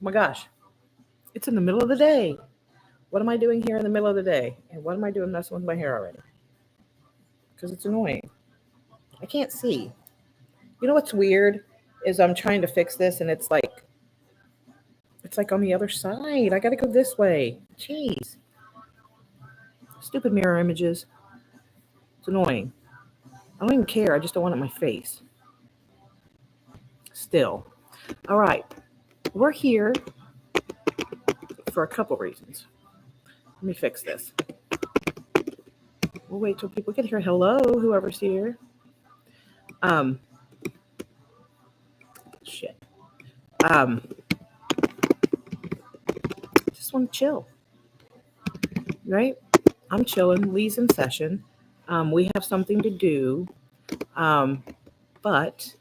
my gosh, it's in the middle of the day. What am I doing here in the middle of the day? And what am I doing messing with my hair already? Because it's annoying. I can't see. You know what's weird is I'm trying to fix this and it's like on the other side. I got to go this way. Jeez. Stupid mirror images. It's annoying. I don't even care. I just don't want it in my face. Still. All right. We're here for a couple reasons. Let me fix this. We'll wait till people get here. Hello, whoever's here. Shit. Just want to chill. Right? I'm chilling. Lee's in session. We have something to do. But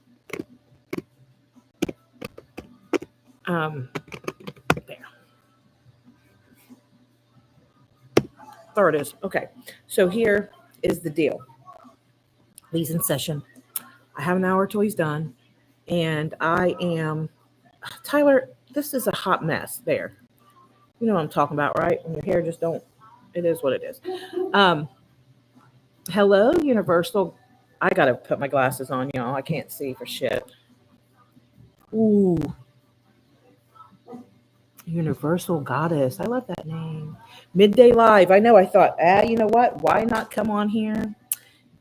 there. There it is. Okay. So here is the deal. Lee's in session. I have an hour till he's done. And I am Tyler, this is a hot mess there. You know what I'm talking about, right? And your hair just don't, it is what it is. Hello, Universal. I got to put my glasses on, y'all. I can't see for shit. Ooh. Universal Goddess. I love that name. Midday Live. I know. I thought, you know what? Why not come on here?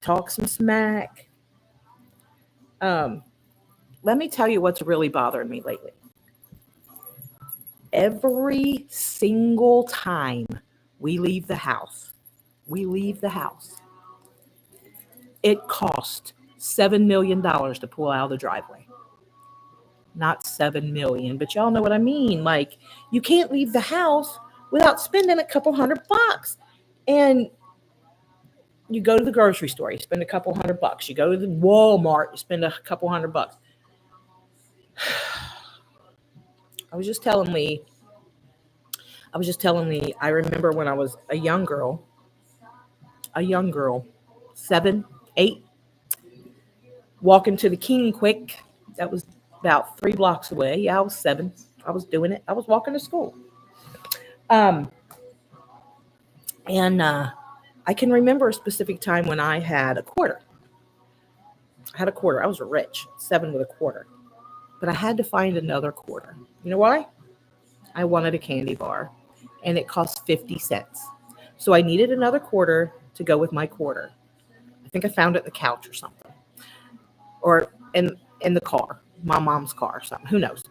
Talk some smack. Let me tell you what's really bothering me lately. Every single time we leave the house, it cost $7 million to pull out of the driveway. Not 7 million, but y'all know what I mean. Like, you can't leave the house without spending a couple $100. And you go to the grocery store, you spend a couple $100. You go to the Walmart, you spend a couple $100. I was just telling Lee, I remember when I was a young girl, 7, 8, walking to the King Quick. That was about 3 blocks away. Yeah, I was 7. I was doing it. I was walking to school. And I can remember a specific time when I had a quarter. I was rich, 7 with a quarter. But I had to find another quarter. You know why? I wanted a candy bar, and it cost 50 cents. So I needed another quarter to go with my quarter. I think I found it in the couch or something. Or in the car, my mom's car or something. Who knows?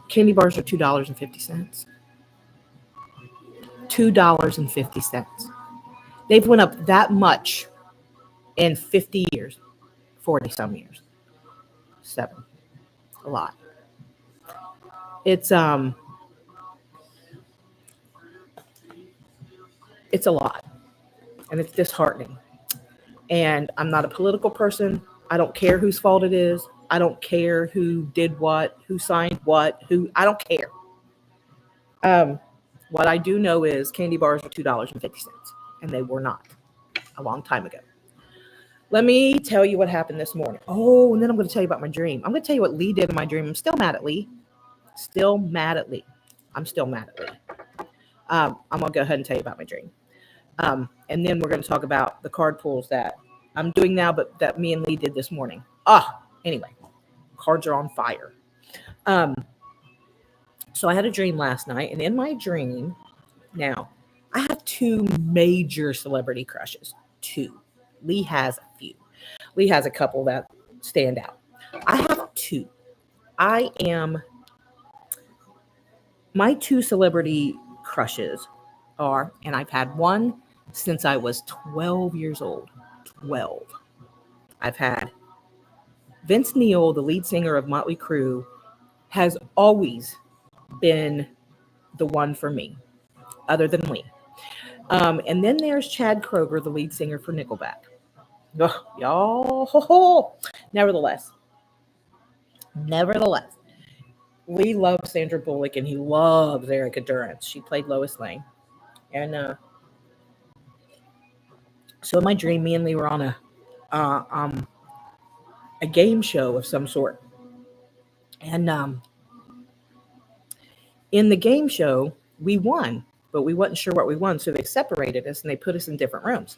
Candy bars are $2.50. $2.50. They've went up that much in 50 years, 40 some years. 7. A lot. It's a lot. And it's disheartening. And I'm not a political person. I don't care whose fault it is. I don't care who did what, who signed what, I don't care. What I do know is candy bars are $2.50, and they were not a long time ago. Let me tell you what happened this morning. Oh, and then I'm going to tell you about my dream. I'm going to tell you what Lee did in my dream. I'm still mad at Lee. I'm still mad at Lee. I'm going to go ahead and tell you about my dream. And then we're going to talk about the card pulls that I'm doing now, but that me and Lee did this morning. Anyway, cards are on fire. So I had a dream last night, and in my dream, now, I have 2 major celebrity crushes. 2. Lee has a few. Lee has a couple that stand out. I have 2. My 2 celebrity crushes are, and I've had one since I was 12 years old. 12. I've had Vince Neil, the lead singer of Motley Crue, has always been the one for me, other than Lee. And then there's Chad Kroeger, the lead singer for Nickelback. Oh, y'all. Nevertheless, Lee loves Sandra Bullock and he loves Erica Durance. She played Lois Lane. And so in my dream, me and Lee were on a game show of some sort. And in the game show, we won, but we wasn't sure what we won. So they separated us and they put us in different rooms.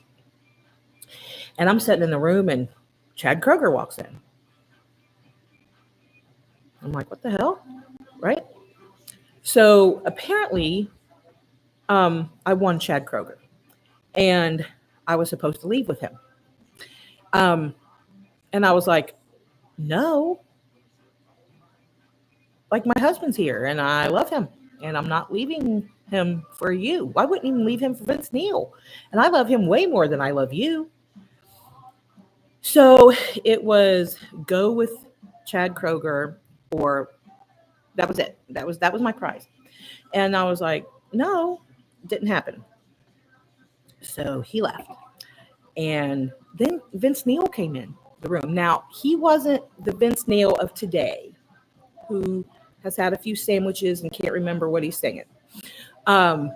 And I'm sitting in the room and Chad Kroger walks in. I'm like, what the hell? Right? So apparently, I won Chad Kroger and I was supposed to leave with him. And I was like, no, like my husband's here and I love him and I'm not leaving him for you. I wouldn't even leave him for Vince Neil. And I love him way more than I love you. So it was go with Chad Kroger or that was it. That was my prize. And I was like, no, didn't happen. So he left. And then Vince Neil came in the room. Now, he wasn't the Vince Neil of today who has had a few sandwiches and can't remember what he's singing. I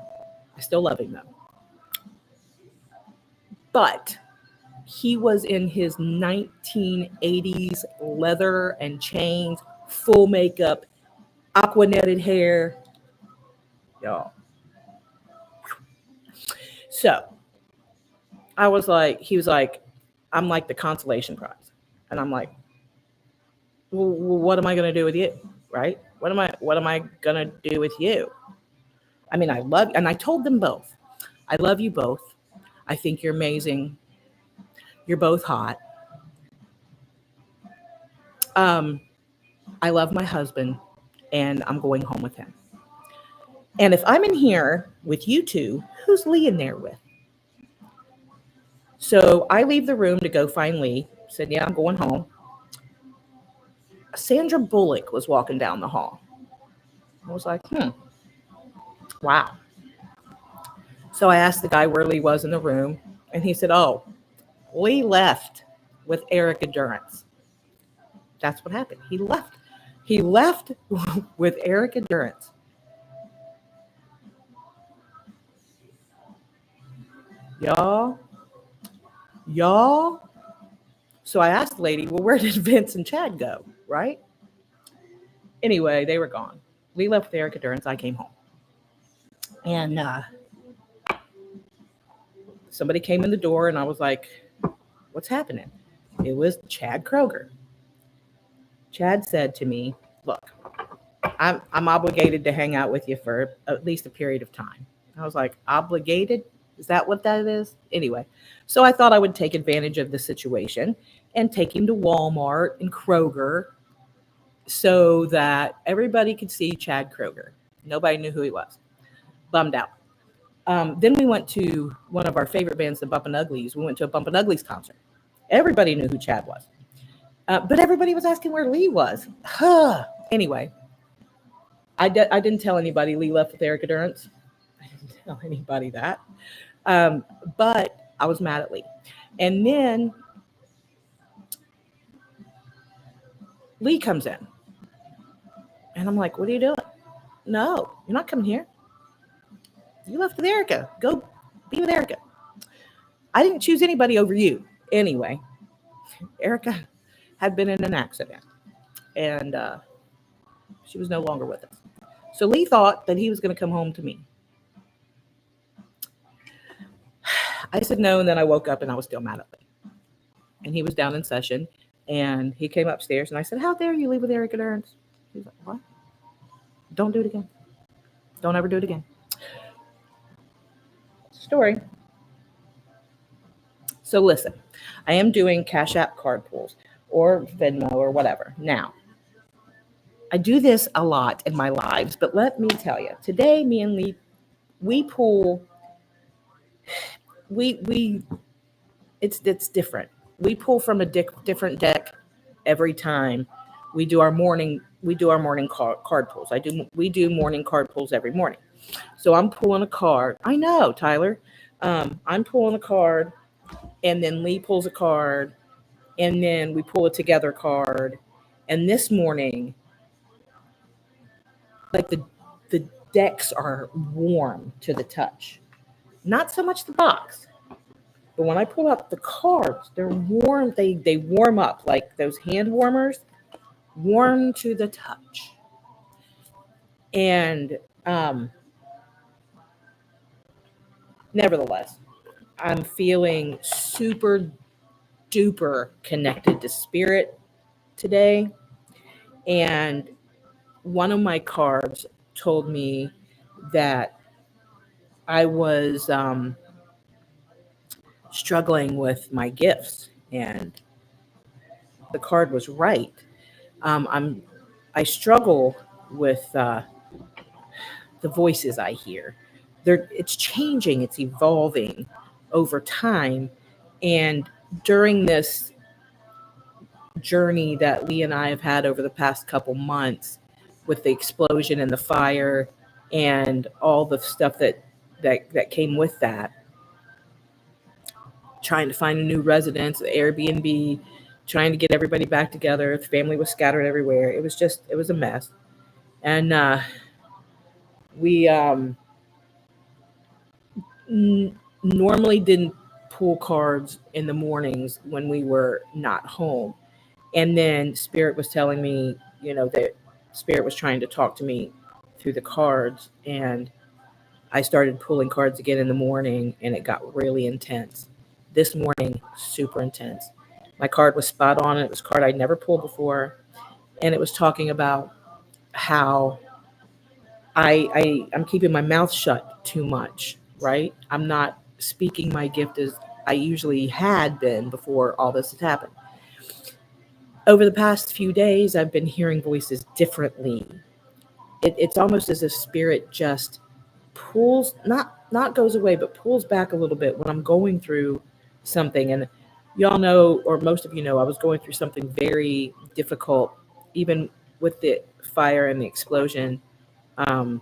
still love him though. But he was in his 1980s leather and chains, full makeup, aqua netted hair. Y'all. So I was like, he was like, I'm like the consolation prize. And I'm like, well, what am I going to do with you? Right? What am I going to do with you? I mean, I love, and I told them both, I love you both. I think you're amazing. You're both hot. I love my husband and I'm going home with him. And if I'm in here with you two, who's Lee in there with? So I leave the room to go find Lee. Said, yeah, I'm going home. Sandra Bullock was walking down the hall. I was like, wow. So I asked the guy where Lee was in the room. And he said, oh, Lee left with Erica Durance. That's what happened. He left. He left with Erica Durance. Y'all. So I asked the lady, well, where did Vince and Chad go? Right? Anyway, they were gone. Lee left with Erica Durance. I came home. And somebody came in the door and I was like, what's happening? It was Chad Kroger. Chad said to me, look, I'm obligated to hang out with you for at least a period of time. I was like, obligated? Is that what that is? Anyway, so I thought I would take advantage of the situation and take him to Walmart and Kroger so that everybody could see Chad Kroger. Nobody knew who he was. Bummed out. Then we went to one of our favorite bands, the Bumpin' Uglies. We went to a Bumpin' Uglies concert. Everybody knew who Chad was. But everybody was asking where Lee was. Anyway, I didn't tell anybody Lee left with Erica Durance. I didn't tell anybody that. But I was mad at Lee. And then Lee comes in. And I'm like, what are you doing? No, you're not coming here. You left with Erica. Go be with Erica. I didn't choose anybody over you. Anyway, Erica had been in an accident. And she was no longer with us. So Lee thought that he was going to come home to me. I said no, and then I woke up and I was still mad at Lee. And he was down in session, and he came upstairs, and I said, how dare you leave with Erica Durance? He was like, what? Don't do it again. Don't ever do it again. Story. So listen, I am doing Cash App card pulls or Venmo or whatever. Now, I do this a lot in my lives, but let me tell you, today me and Lee, we pull, it's different. We pull from a different deck every time we do our morning card pulls. We do morning card pulls every morning. So I'm pulling a card. I know, Tyler. I'm pulling a card, and then Lee pulls a card, and then we pull a together card. And this morning, like the decks are warm to the touch. Not so much the box. But when I pull out the cards, they're warm. They warm up like those hand warmers, warm to the touch. And nevertheless, I'm feeling super duper connected to spirit today. And one of my cards told me that I was struggling with my gifts, and the card was right. I struggle with the voices I hear. It's changing, it's evolving over time, and during this journey that Lee and I have had over the past couple months, with the explosion and the fire and all the stuff that came with that, trying to find a new residence, the Airbnb, trying to get everybody back together. The family was scattered everywhere. It was a mess. And we normally didn't pull cards in the mornings when we were not home. And then Spirit was telling me, that Spirit was trying to talk to me through the cards. And I started pulling cards again in the morning, and it got really intense. This morning, super intense. My card was spot on. It was a card I'd never pulled before. And it was talking about how I'm keeping my mouth shut too much, right? I'm not speaking my gift as I usually had been before all this had happened. Over the past few days, I've been hearing voices differently. It's almost as if spirit just pulls, not goes away, but pulls back a little bit when I'm going through something. And y'all know, or most of you know, I was going through something very difficult, even with the fire and the explosion. Um,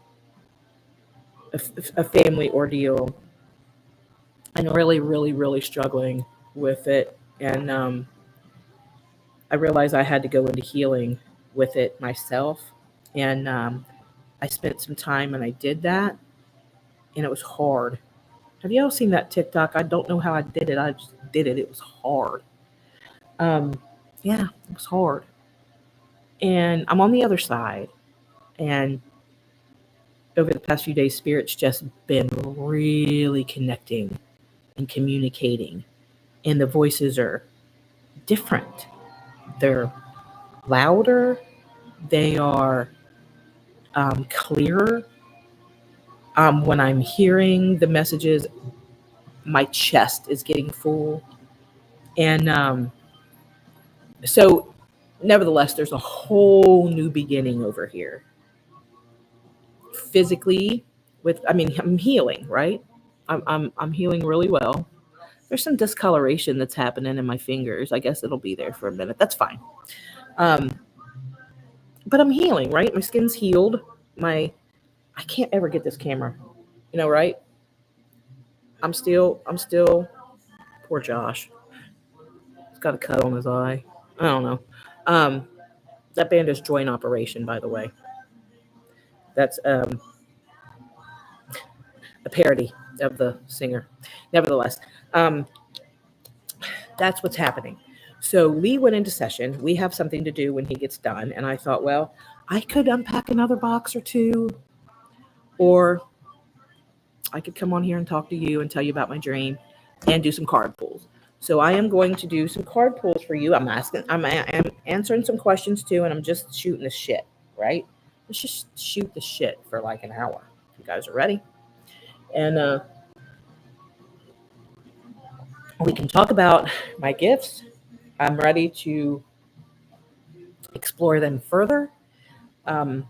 a family ordeal, and really, really, really struggling with it. And I realized I had to go into healing with it myself. And I spent some time and I did that, and it was hard. Have you all seen that TikTok? I don't know how I did it. I just did it. It was hard. Um, yeah, it was hard. And I'm on the other side. And over the past few days, Spirit's just been really connecting and communicating. And the voices are different. They're louder. They are clearer. When I'm hearing the messages, my chest is getting full. And so, nevertheless, there's a whole new beginning over here. Physically, I'm healing, right? I'm healing really well. There's some discoloration that's happening in my fingers. I guess it'll be there for a minute. That's fine. Um, but I'm healing, right? My skin's healed. I can't ever get this camera, right? I'm still poor Josh. He's got a cut on his eye. I don't know. Um, that band is Joint Operation, by the way. That's a parody of the singer. Nevertheless, um, that's what's happening. So Lee went into session. We have something to do when he gets done. And I thought, well, I could unpack another box or two, or I could come on here and talk to you and tell you about my dream and do some card pulls. So I am going to do some card pulls for you. I'm answering some questions too, and I'm just shooting the shit, right? Let's just shoot the shit for like an hour. You guys are ready? And we can talk about my gifts. I'm ready to explore them further. Um,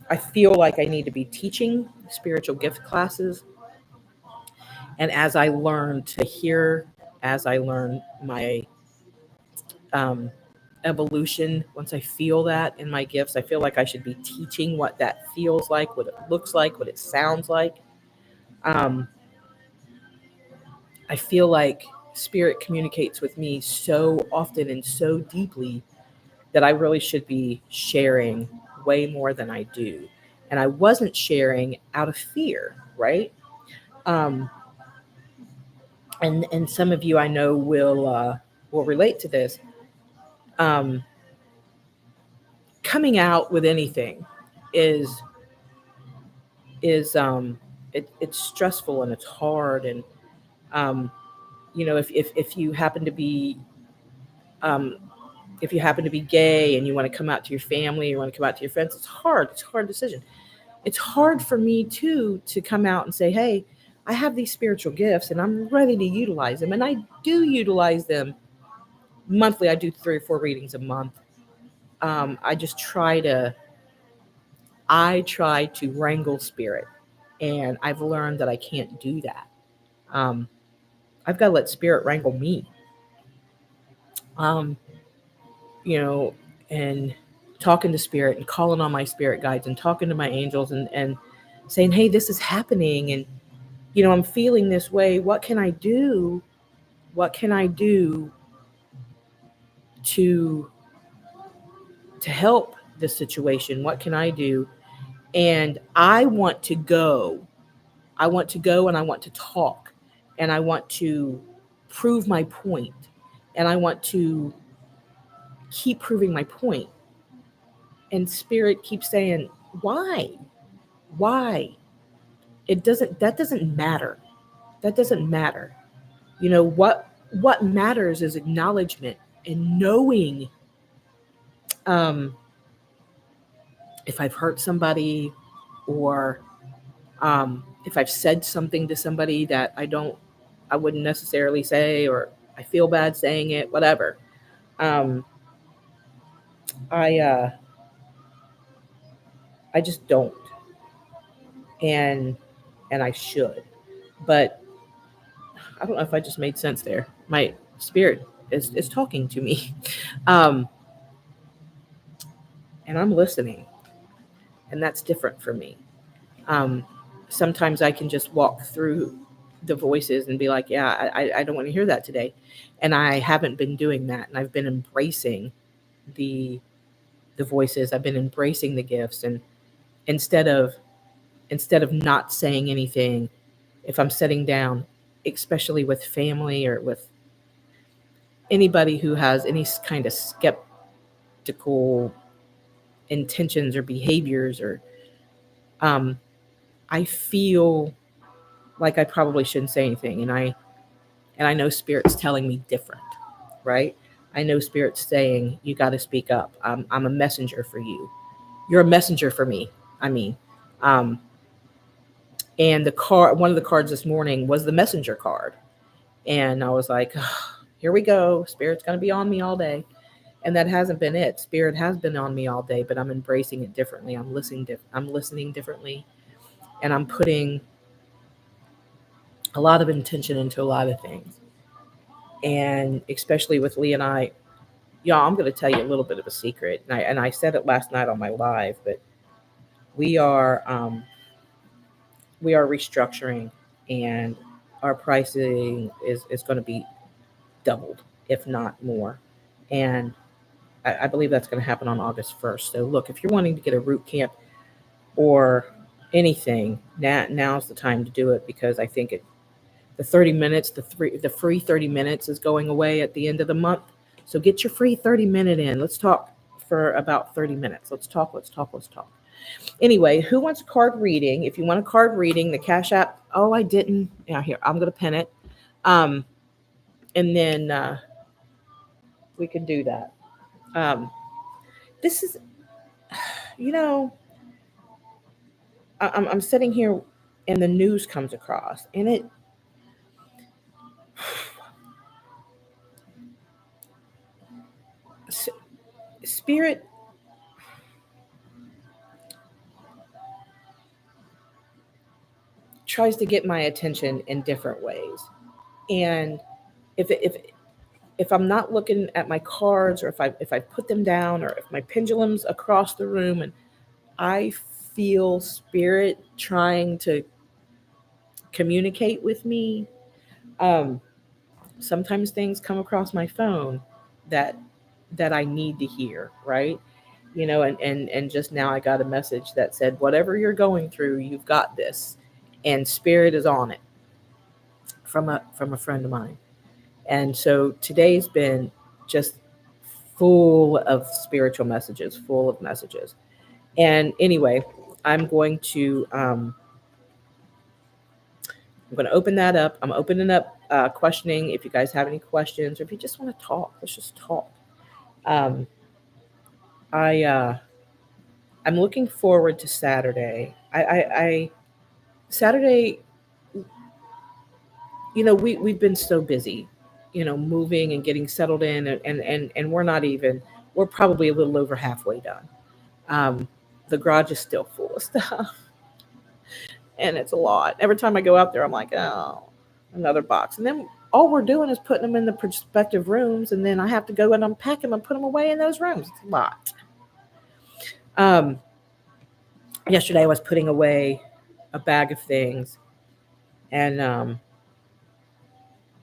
I feel like I need to be teaching spiritual gift classes. And as I learn to hear, as I learn my um, evolution, once I feel that in my gifts, I feel like I should be teaching what that feels like, what it looks like, what it sounds like. Um, I feel like spirit communicates with me so often and so deeply that I really should be sharing way more than I do. And I wasn't sharing out of fear, right? Um, and some of you I know will relate to this. Um, Coming out with anything is is it's stressful and it's hard, and um, if you happen to be um, if you happen to be gay and you want to come out to your family, you want to come out to your friends, it's hard. It's a hard decision. It's hard for me too to come out and say, hey, I have these spiritual gifts and I'm ready to utilize them. And I do utilize them monthly. I do 3 or 4 readings a month. I just try to wrangle spirit. And I've learned that I can't do that. Um, I've got to let spirit wrangle me. Um, you know, and talking to spirit and calling on my spirit guides and talking to my angels and saying, hey, this is happening. And, I'm feeling this way. What can I do? What can I do to help this situation? What can I do? And I want to go. I want to go and I want to talk and I want to prove my point and I want to keep proving my point. And spirit keeps saying, why? Why? That doesn't matter. That doesn't matter. What matters is acknowledgement and knowing um, if I've hurt somebody or if I've said something to somebody that I wouldn't necessarily say, or I feel bad saying it, whatever. Um, I I just don't, and I should, but I don't know if I just made sense there. My spirit is talking to me, um, and I'm listening, and that's different for me. Um, Sometimes I can just walk through the voices and be like, yeah, I don't want to hear that today. And I haven't been doing that. And I've been embracing the voices. I've been embracing the gifts. And instead of not saying anything, if I'm sitting down, especially with family or with anybody who has any kind of skeptical intentions or behaviors, or um, I feel like I probably shouldn't say anything. And I know spirit's telling me different, right? I know spirit's saying, you got to speak up. I'm a messenger for you. You're a messenger for me. I mean, um, and one of the cards this morning was the messenger card. And I was like, oh, here we go. Spirit's going to be on me all day. And that hasn't been it. Spirit has been on me all day, but I'm embracing it differently. I'm listening differently. And I'm putting a lot of intention into a lot of things. And especially with Lee and I, y'all, I'm going to tell you a little bit of a secret. And I said it last night on my live, but we are we are restructuring, and our pricing is going to be doubled, if not more. And I believe that's going to happen on August 1st. So look, if you're wanting to get a root camp or anything, now's the time to do it, because I think the 30 minutes, the free 30 minutes is going away at the end of the month. So get your free 30-minute in. Let's talk for about 30 minutes. Let's talk, let's talk, let's talk. Anyway, who wants a card reading? If you want a card reading, the Cash App. Oh, I didn't. Yeah, here, I'm going to pin it. Um, and then we can do that. This is, you know, I'm sitting here and the news comes across, and spirit tries to get my attention in different ways. And if I'm not looking at my cards, or if I put them down, or if my pendulum's across the room, and I feel spirit trying to communicate with me, um, sometimes things come across my phone that I need to hear, right? And just now I got a message that said, whatever you're going through, you've got this, and spirit is on it from a friend of mine. And so today's been just full of spiritual messages, full of messages. And anyway, I'm going to open that up. I'm opening up questioning. If you guys have any questions, or if you just want to talk, let's just talk. Um, I I'm looking forward to Saturday. I Saturday. We've been so busy, moving and getting settled in, and we're probably a little over halfway done. Um, the garage is still full of stuff, and it's a lot. Every time I go out there, I'm like, oh, another box. And then all we're doing is putting them in the prospective rooms, and then I have to go and unpack them and put them away in those rooms. It's a lot. Um, Yesterday, I was putting away a bag of things, and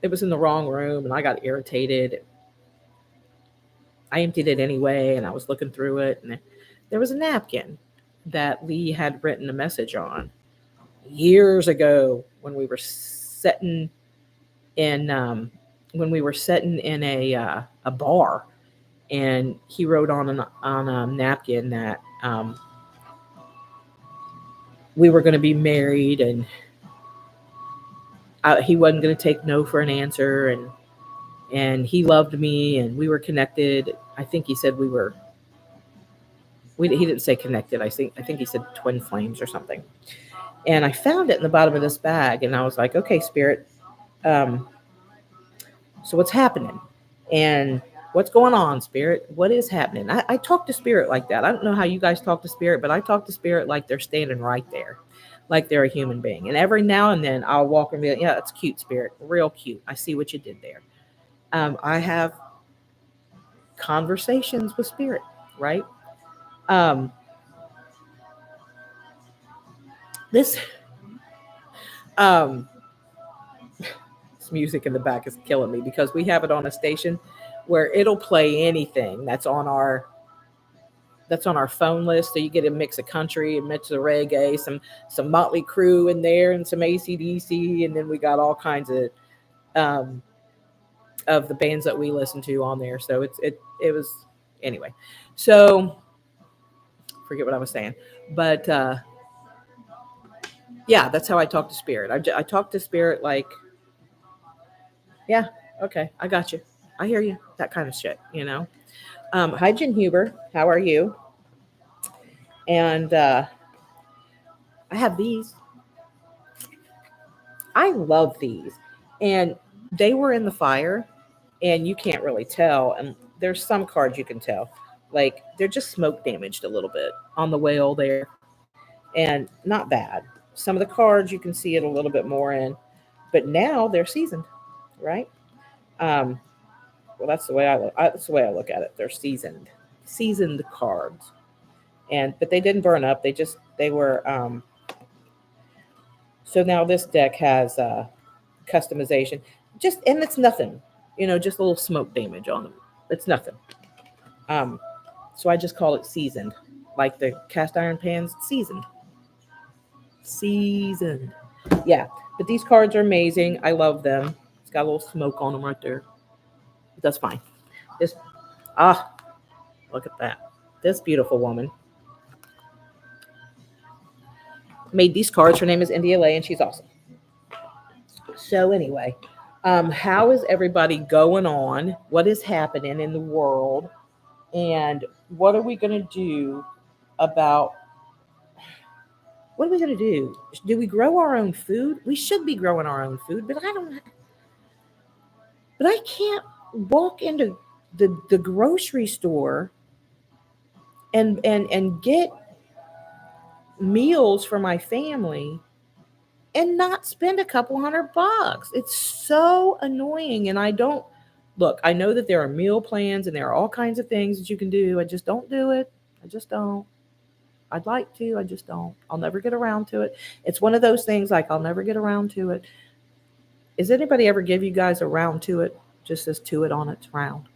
it was in the wrong room, and I got irritated. I emptied it anyway, and I was looking through it, and there was a napkin that Lee had written a message on years ago in when we were sitting in a bar, and he wrote on a napkin that we were going to be married, and he wasn't going to take no for an answer, and he loved me, and we were connected. I think he said he didn't say connected. I think he said twin flames or something. And I found it in the bottom of this bag, and I was like, okay, Spirit, so what's happening? And what's going on, Spirit? What is happening? I talk to Spirit like that. I don't know how you guys talk to Spirit, but I talk to Spirit like they're standing right there, like they're a human being. And every now and then I'll walk and be like, yeah, that's cute, Spirit. Real cute. I see what you did there. I have conversations with Spirit, right? Um, this um, this music in the back is killing me because we have it on a station where it'll play anything that's on our phone list. So you get a mix of country, a mix of reggae, some Motley Crue in there, and some AC/DC, and then we got all kinds um, of the bands that we listen to on there. So it was anyway. So forget what I was saying, but yeah, that's how I talk to Spirit. I talk to Spirit like, yeah, okay, I got you, I hear you, that kind of shit. Hi, Jen Huber, how are you? And I have these. I love these, and they were in the fire, and you can't really tell. And there's some cards you can tell, like they're just smoke damaged a little bit on the whale there, and not bad. Some of the cards you can see it a little bit more in, but now they're seasoned, right? Um, well, that's the way that's the way I look at it. They're seasoned cards, and but they didn't burn up. They were. So now this deck has customization, and it's nothing, just a little smoke damage on them. It's nothing. Um, so I just call it seasoned, like the cast iron pans, seasoned. Yeah, but these cards are amazing. I love them. It's got a little smoke on them right there. That's fine. This ah, look at that. This beautiful woman made these cards. Her name is India Lay, and she's awesome. So anyway, how is everybody going on? What is happening in the world? And what are we going to do about what are we going to do? Do we grow our own food? We should be growing our own food, but I can't walk into the grocery store and get meals for my family and not spend a couple $100. It's so annoying. And I don't look, I know that there are meal plans and there are all kinds of things that you can do. I just don't do it. I just don't. I'd like to, I just don't. I'll never get around to it. It's one of those things like I'll never get around to it. Is anybody ever give you guys a round to it? Just says to it on its round.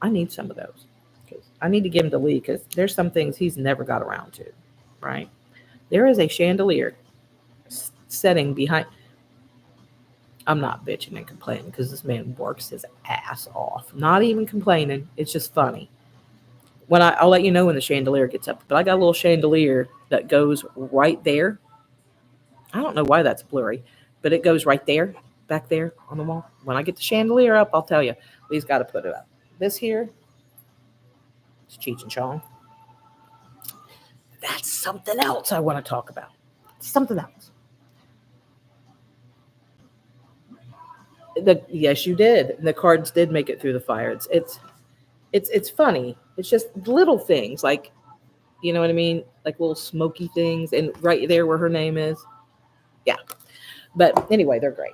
I need some of those. Because I need to give them to Lee because there's some things he's never got around to. Right? There is a chandelier setting behind. I'm not bitching and complaining because this man works his ass off. Not even complaining. It's just funny. I'll let you know when the chandelier gets up. But I got a little chandelier that goes right there. I don't know why that's blurry, but it goes right there, back there on the wall. When I get the chandelier up, I'll tell you. We've got to put it up. This here, it's Cheech and Chong. That's something else I want to talk about. Something else. Yes, you did. The cards did make it through the fire. It's funny. It's just little things like, you know what I mean, like little smoky things, and right there where her name is. Yeah. But anyway, they're great.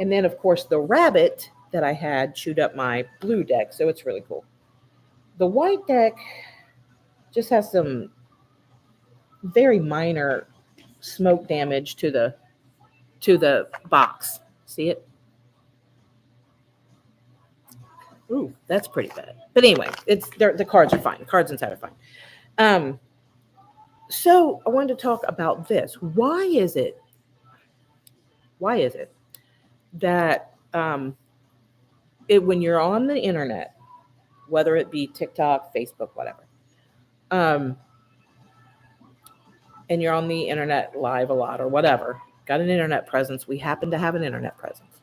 And then of course the rabbit that I had chewed up my blue deck, so it's really cool. The white deck just has some very minor smoke damage to the box. See it? Ooh, that's pretty bad. But anyway, the cards are fine. The cards inside are fine. So I wanted to talk about this. Why is it that when you're on the internet, whether it be TikTok, Facebook, whatever, um, and you're on the internet live a lot or whatever, got an internet presence. We happen to have an internet presence.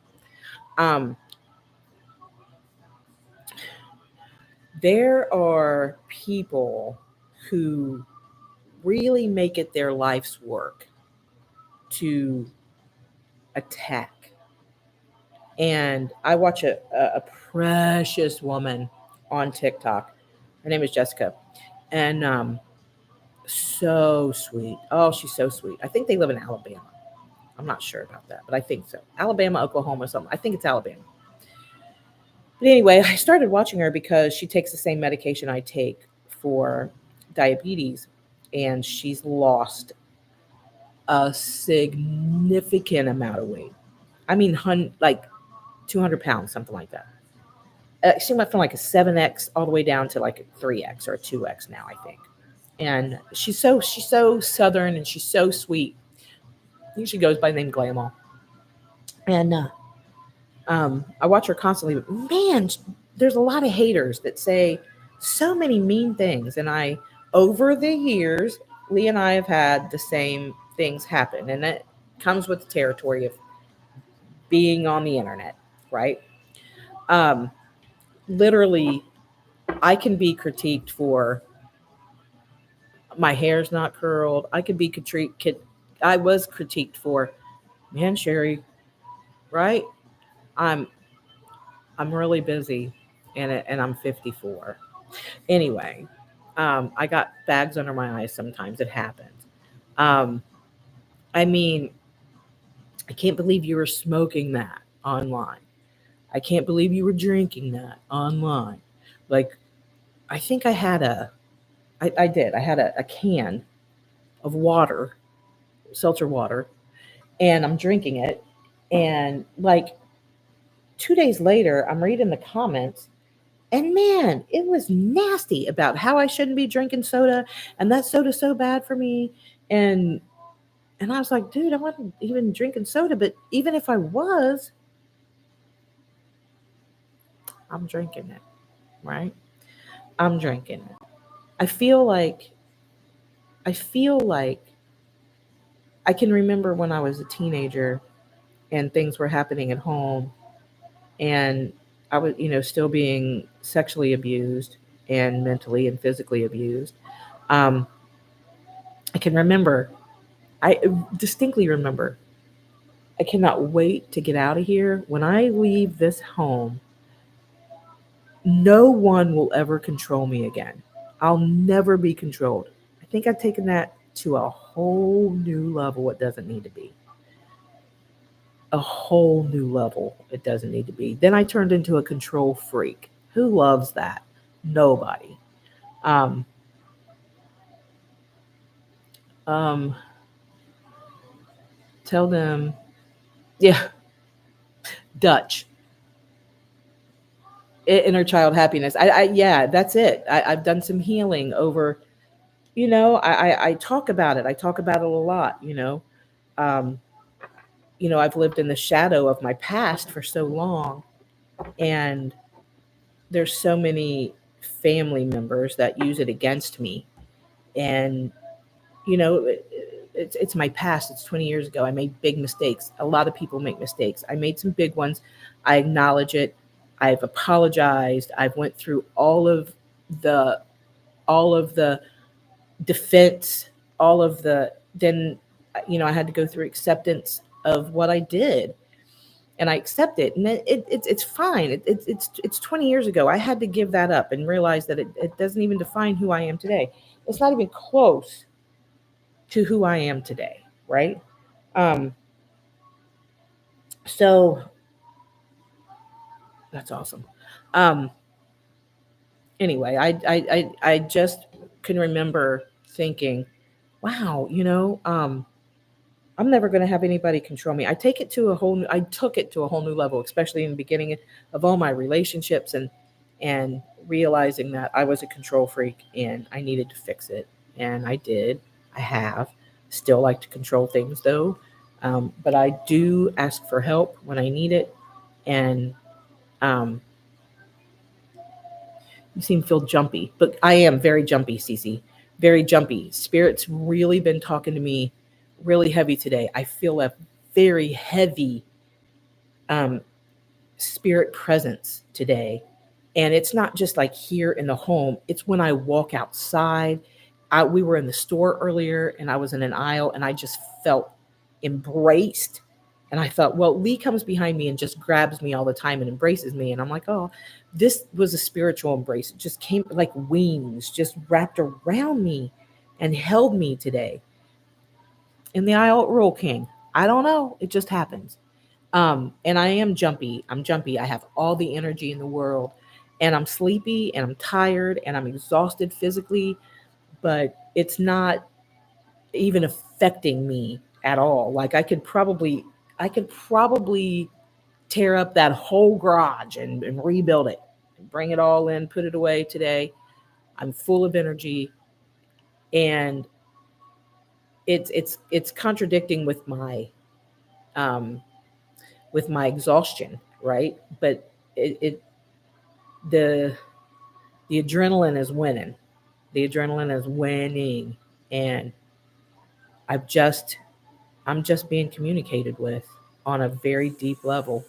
There are people who really make it their life's work to attack. And I watch a precious woman on TikTok. Her name is Jessica. And so sweet. Oh, she's so sweet. I think they live in Alabama. I'm not sure about that, but I think so. Alabama, Oklahoma, something. I think it's Alabama. But anyway, I started watching her because she takes the same medication I take for diabetes, and she's lost a significant amount of weight. I mean, like 200 pounds, something like that. She went from like a 7X all the way down to like a 3X or a 2X now, I think. And she's so southern, and she's so sweet. I think she goes by the name Glama. And I watch her constantly. But man, there's a lot of haters that say so many mean things. And over the years, Lee and I have had the same things happen. And that comes with the territory of being on the internet, right? Literally, I can be critiqued for my hair's not curled. I could be I was critiqued for, man, Sherry, right? I'm really busy, and I'm 54. Anyway, I got bags under my eyes sometimes. It happens. Um, I mean, I can't believe you were smoking that online. I can't believe you were drinking that online. Like, I think I did. I had a can of water, seltzer water, and I'm drinking it. And like 2 days later, I'm reading the comments, and man, it was nasty about how I shouldn't be drinking soda, and that soda's so bad for me. And I was like, dude, I wasn't even drinking soda, but even if I was, I'm drinking it, right? I'm drinking it. I feel like I can remember when I was a teenager and things were happening at home, and I was, still being sexually abused and mentally and physically abused. Um, I can remember, I distinctly remember, I cannot wait to get out of here. When I leave this home, no one will ever control me again. I'll never be controlled. I think I've taken that to a whole new level. It doesn't need to be. A whole new level. It doesn't need to be. Then I turned into a control freak. Who loves that? Nobody. Um, um, Tell them, yeah, Dutch. Inner child happiness. Yeah, that's it. I've done some healing over, I talk about it. I talk about it a lot, um, I've lived in the shadow of my past for so long, and there's so many family members that use it against me. And it's my past. It's 20 years ago. I made big mistakes. A lot of people make mistakes. I made some big ones. I acknowledge it. I've apologized. I've went through the all of the defense, all of the then I had to go through acceptance of what I did, and I accept it, and it's fine. It's 20 years ago. I had to give that up and realize that it doesn't even define who I am today. It's not even close to who I am today, right? Um, so that's awesome. Um, anyway, I just can remember thinking, wow, I'm never going to have anybody control me. I took it to a whole new level, especially in the beginning of all my relationships, and realizing that I was a control freak and I needed to fix it. And I did. I have. Still like to control things though. But I do ask for help when I need it. And um, you seem to feel jumpy, but I am very jumpy, Cece. Very jumpy. Spirit's really been talking to me really heavy today. I feel a very heavy um, spirit presence today. And it's not just like here in the home, it's when I walk outside. We were in the store earlier and I was in an aisle and I just felt embraced. And I thought, well, Lee comes behind me and just grabs me all the time and embraces me. And I'm like, oh, this was a spiritual embrace. It just came like wings, just wrapped around me and held me today. In the aisle at Rural King. I don't know. It just happens. And I am jumpy. I'm jumpy. I have all the energy in the world. And I'm sleepy and I'm tired and I'm exhausted physically, but it's not even affecting me at all. Like I could probably tear up that whole garage and rebuild it, bring it all in, put it away today. I'm full of energy, and it's contradicting um with my exhaustion, right? But it the the adrenaline is winning. The adrenaline is winning, and I've just I'm just being communicated with on a very deep level.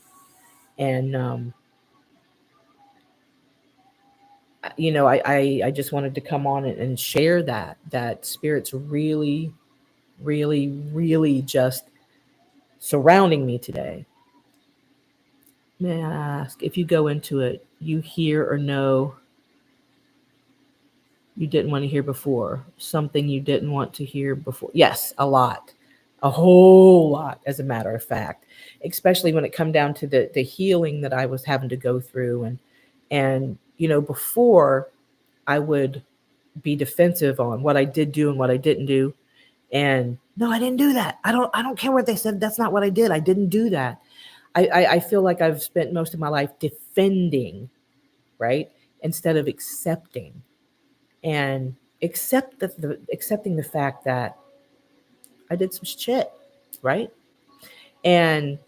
And I just wanted to come on and share that spirits really, really, really just surrounding me today. May I ask, if you go into it, you hear or know you didn't want to hear before, something you didn't want to hear before? Yes, a lot, a whole lot, as a matter of fact, especially when it come down to the healing that I was having to go through. And before, I would be defensive on what I did do and what I didn't do. And no, I didn't do that. I don't care what they said. That's not what I did. I didn't do that. I feel like I've spent most of my life defending, right? Instead of accepting, and accepting the fact that I did some shit, right? And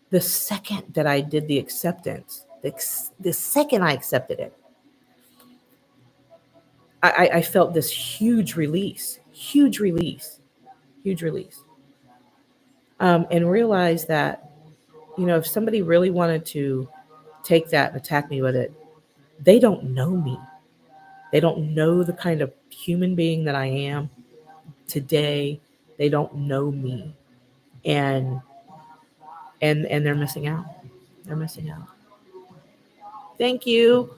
the second that I did the acceptance, the second I accepted it, I felt this huge release, huge release, huge release. And realized that, if somebody really wanted to take that and attack me with it, they don't know me. They don't know the kind of human being that I am today. They don't know me. And and they're missing out. They're missing out. Thank you.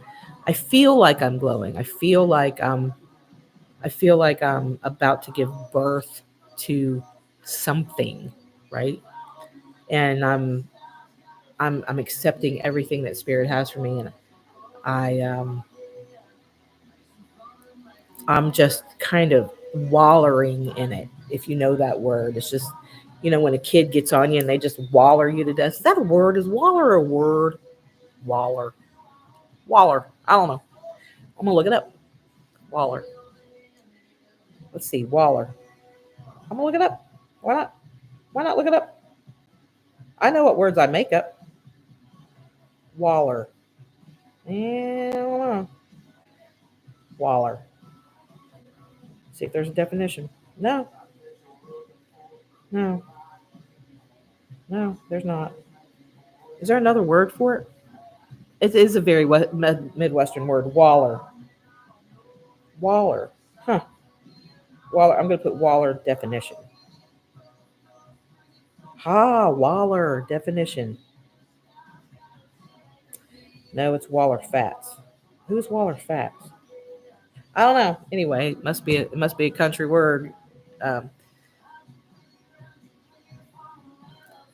I feel like I'm glowing. I feel like I'm about to give birth to something, right? And I'm accepting everything that spirit has for me, and I I'm just kind of wallering in it, if you know that word. It's just, when a kid gets on you and they just waller you to death. Is that a word? Is waller a word? Waller. Waller. I don't know. I'm gonna look it up. Waller. Let's see. Waller. I'm gonna look it up. Why not? Why not look it up? I know what words I make up. Waller. I don't know. Waller. See if there's a definition. No, no, no, there's not. Is there another word for it? It is a very Midwestern word. Waller. Waller. Huh. Waller. I'm going to put Waller definition. Waller definition. No, it's Waller fats. Who's Waller fats? I don't know. Anyway, it must be a country word. Um,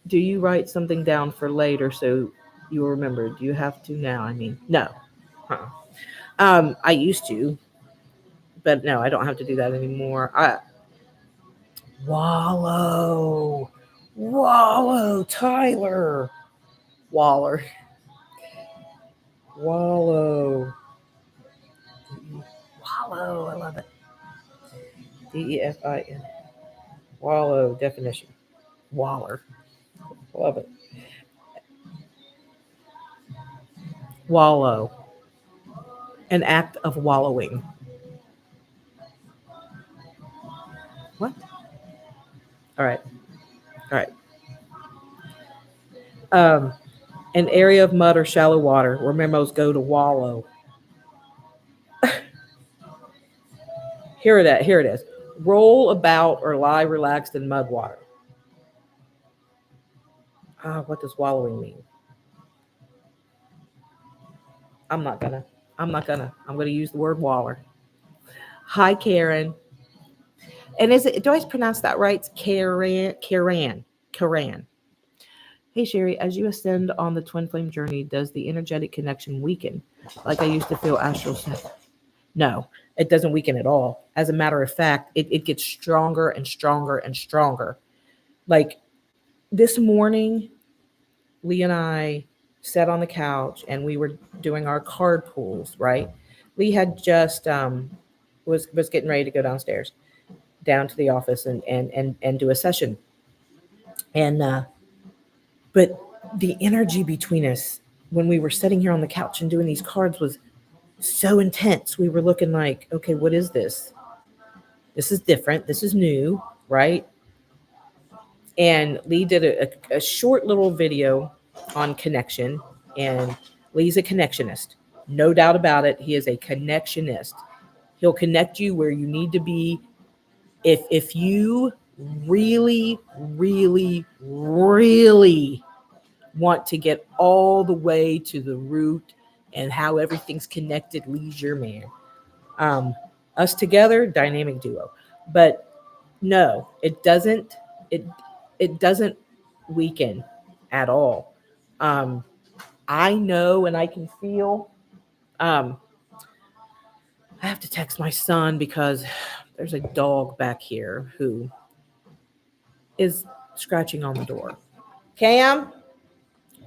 do you write something down for later so you will remember? Do you have to now? I mean, no. Huh. I used to, but no, I don't have to do that anymore. Wallow, Tyler, Waller, Wallow, Wallow. I love it. Defin. Wallow definition. Waller. Love it. Wallow. An act of wallowing. What? All right. All right. An area of mud or shallow water where memos go to wallow. Here it is. Roll about or lie relaxed in mud water. What does wallowing mean? I'm gonna use the word waller. Hi, Karen. And do I pronounce that right? It's Karan. Hey, Sherry, as you ascend on the twin flame journey, does the energetic connection weaken? Like I used to feel astral. No, it doesn't weaken at all. As a matter of fact, it gets stronger and stronger and stronger. Like this morning, Lee and I sat on the couch and we were doing our card pulls, right? Lee had just was getting ready to go down to the office and do a session. And but the energy between us when we were sitting here on the couch and doing these cards was so intense. We were looking like, okay, what is this? This is different. This is new, right? And Lee did a short little video on connection, and Lee's a connectionist. No doubt about it. He is a connectionist. He'll connect you where you need to be. If you really, really, really want to get all the way to the root and how everything's connected, Lee's your man. Us together, dynamic duo. But no, it doesn't. It doesn't weaken at all. I know and I can feel. I have to text my son because there's a dog back here who is scratching on the door. Cam,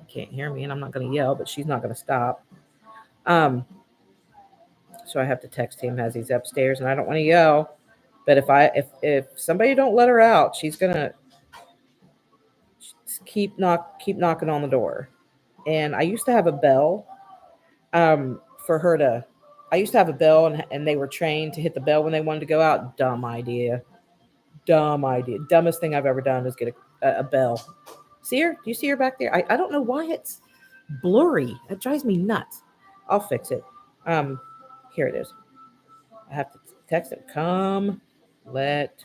can't hear me and I'm not going to yell, but she's not going to stop. So I have to text him as he's upstairs, and I don't want to yell. But if somebody don't let her out, she's gonna keep knocking on the door. And I used to have a bell, for her to. I used to have a bell, and they were trained to hit the bell when they wanted to go out. Dumb idea. Dumbest thing I've ever done is get a bell. See her? Do you see her back there? I don't know why it's blurry. It drives me nuts. I'll fix it. Here it is. I have to text him. Come, let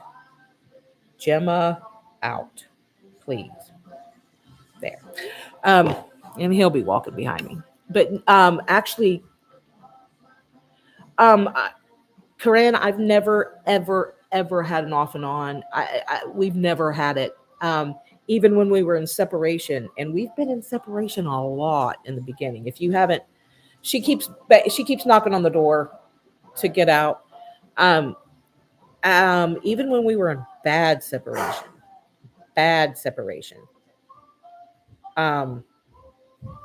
Gemma out, please. There. And he'll be walking behind me. But actually, Karan, I've never, ever had an off and on. We've never had it. Even when we were in separation, and we've been in separation a lot in the beginning. If you haven't, she keeps knocking on the door to get out. Even when we were in bad separation,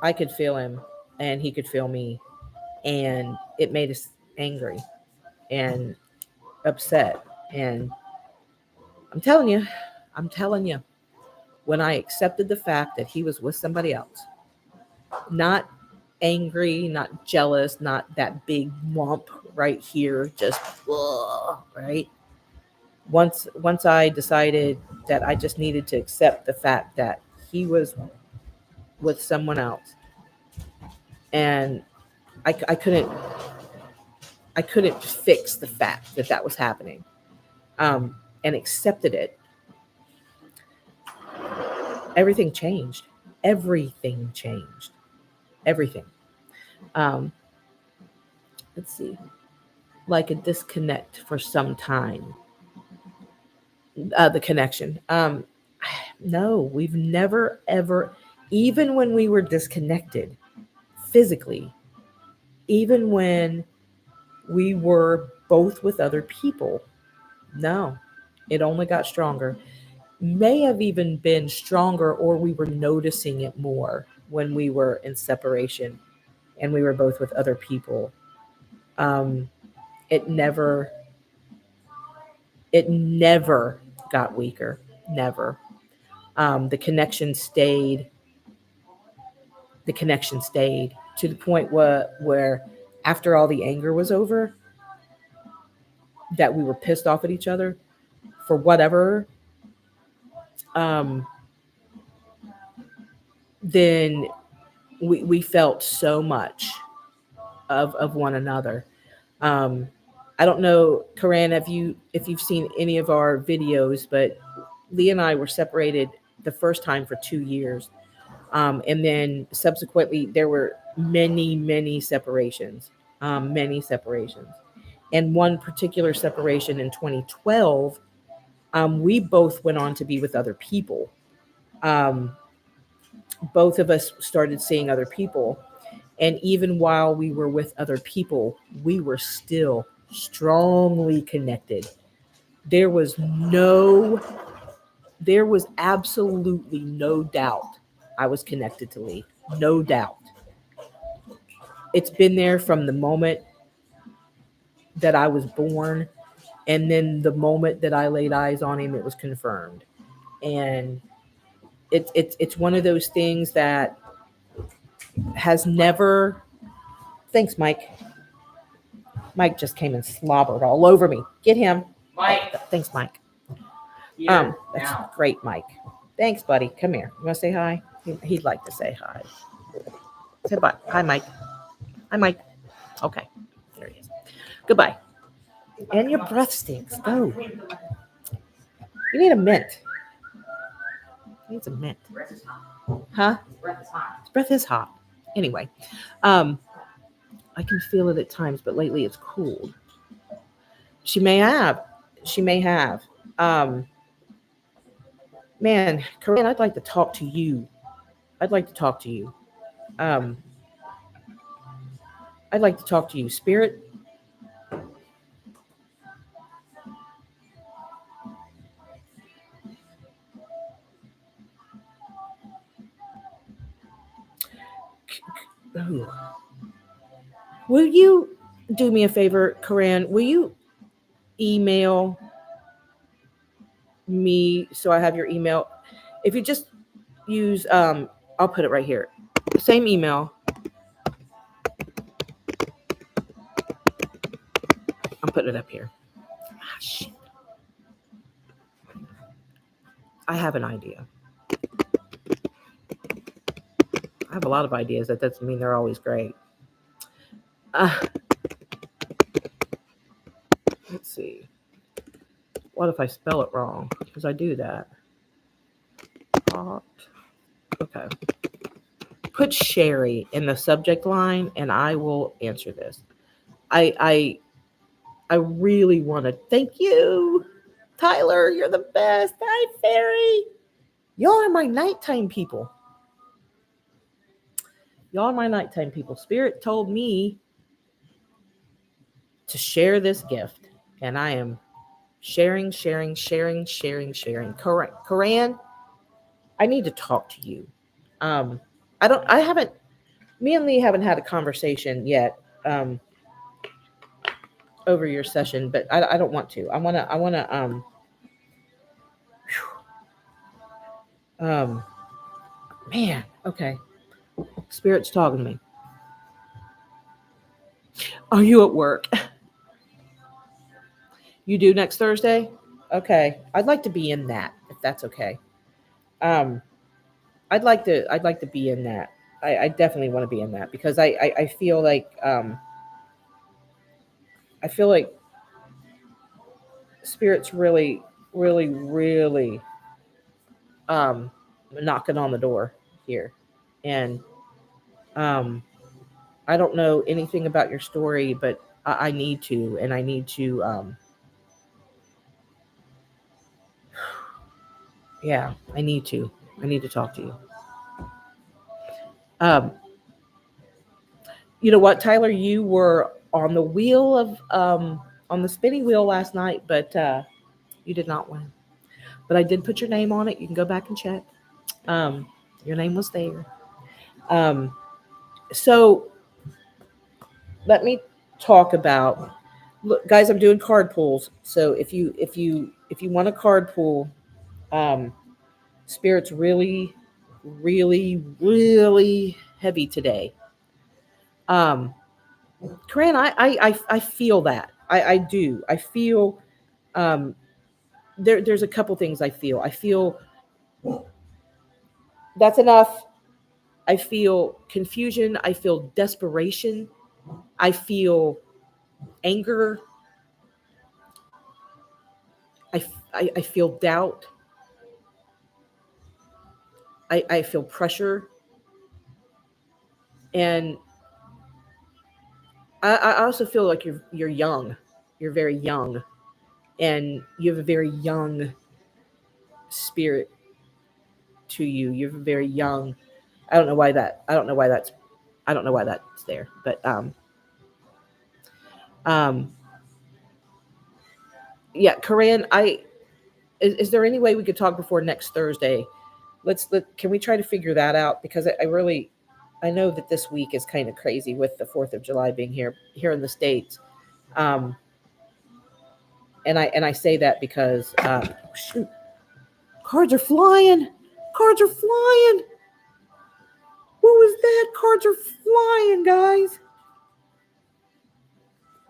I could feel him and he could feel me, and it made us angry and upset. And I'm telling you, when I accepted the fact that he was with somebody else, not angry, not jealous, not that big lump right here, just right. Once I decided that I just needed to accept the fact that he was with someone else, and I couldn't fix the fact that that was happening, and accepted it. Everything changed. Everything changed. Everything. Um, let's see, like a disconnect for some time. The connection. No, we've never ever, even when we were disconnected physically, even when we were both with other people, no, it only got stronger. May have even been stronger, or we were noticing it more when we were in separation and we were both with other people. Um, it never, it never got weaker. Never. The connection stayed. The connection stayed to the point where after all the anger was over, that we were pissed off at each other for whatever, um, then we felt so much of one another. Um, I don't know, Karan, if you've seen any of our videos, but Lee and I were separated the first time for 2 years. And then subsequently, there were many, many separations, many separations. And one particular separation in 2012, we both went on to be with other people. Um, both of us started seeing other people. And even while we were with other people, we were still strongly connected. There was no, there was absolutely no doubt I was connected to Lee. No doubt. It's been there from the moment that I was born. And then the moment that I laid eyes on him, it was confirmed. And it's one of those things that has never. Thanks, Mike. Mike just came and slobbered all over me. Get him. Mike. Oh, thanks, Mike. That's now. Great, Mike. Thanks, buddy. Come here. You want to say hi? He'd like to say hi. Say bye. Hi, Mike. Hi, Mike. Okay. There he is. Goodbye. And your breath stinks. Go. You need a mint. He needs a mint. Huh? His breath is hot. Anyway, I can feel it at times, but lately it's cooled. She may have. She may have. Um, Man, Karan, I'd like to talk to you. I'd like to talk to you. Um, I'd like to talk to you. Spirit, ooh. Will you do me a favor, Karan? Will you email me so I have your email? If you just use, I'll put it right here. Same email. I'm putting it up here. Ah, shit. I have an idea. I have a lot of ideas. That doesn't mean they're always great. Let's see. What if I spell it wrong? Because I do that. Okay. Put Sherry in the subject line, and I will answer this. I really want to thank you, Tyler. You're the best. Hi, Fairy. Y'all are my nighttime people. Y'all are my nighttime people. Spirit told me to share this gift, and I am sharing. Karan, I need to talk to you. Um, I haven't, me and Lee haven't had a conversation yet, over your session, but I don't want to. I want to, Um, man, okay. Spirit's talking to me. Are you at work? You do next Thursday? Okay. I'd like to be in that, if that's okay. Um, I'd like to be in that. I definitely want to be in that because I feel like I feel like Spirit's really um knocking on the door here. And um I don't know anything about your story, but I need to, and I need to yeah, I need to. I need to talk to you. Um you know what, Tyler, you were on the wheel of on the spinning wheel last night, but you did not win. But I did put your name on it. You can go back and check. Um your name was there. Um so let me talk about, look, guys, I'm doing card pulls. So if you want a card pull, um Spirit's really heavy today. Um Karan, I feel that. I do. I feel um there's a couple things I feel. I feel that's enough. I feel confusion. I feel desperation. I feel anger. I feel doubt. I feel pressure. And I also feel like you're young. You're very young. And you have a very young spirit to you. You're very young. I don't know why that. I don't know why that's. I don't know why that's there. But um, yeah, Karan. Is there any way we could talk before next Thursday? Can we try to figure that out, because I really, I know that this week is kind of crazy with the 4th of July being here in the States. Um, and I say that because shoot, cards are flying. Cards are flying. What was that? Cards are flying, guys.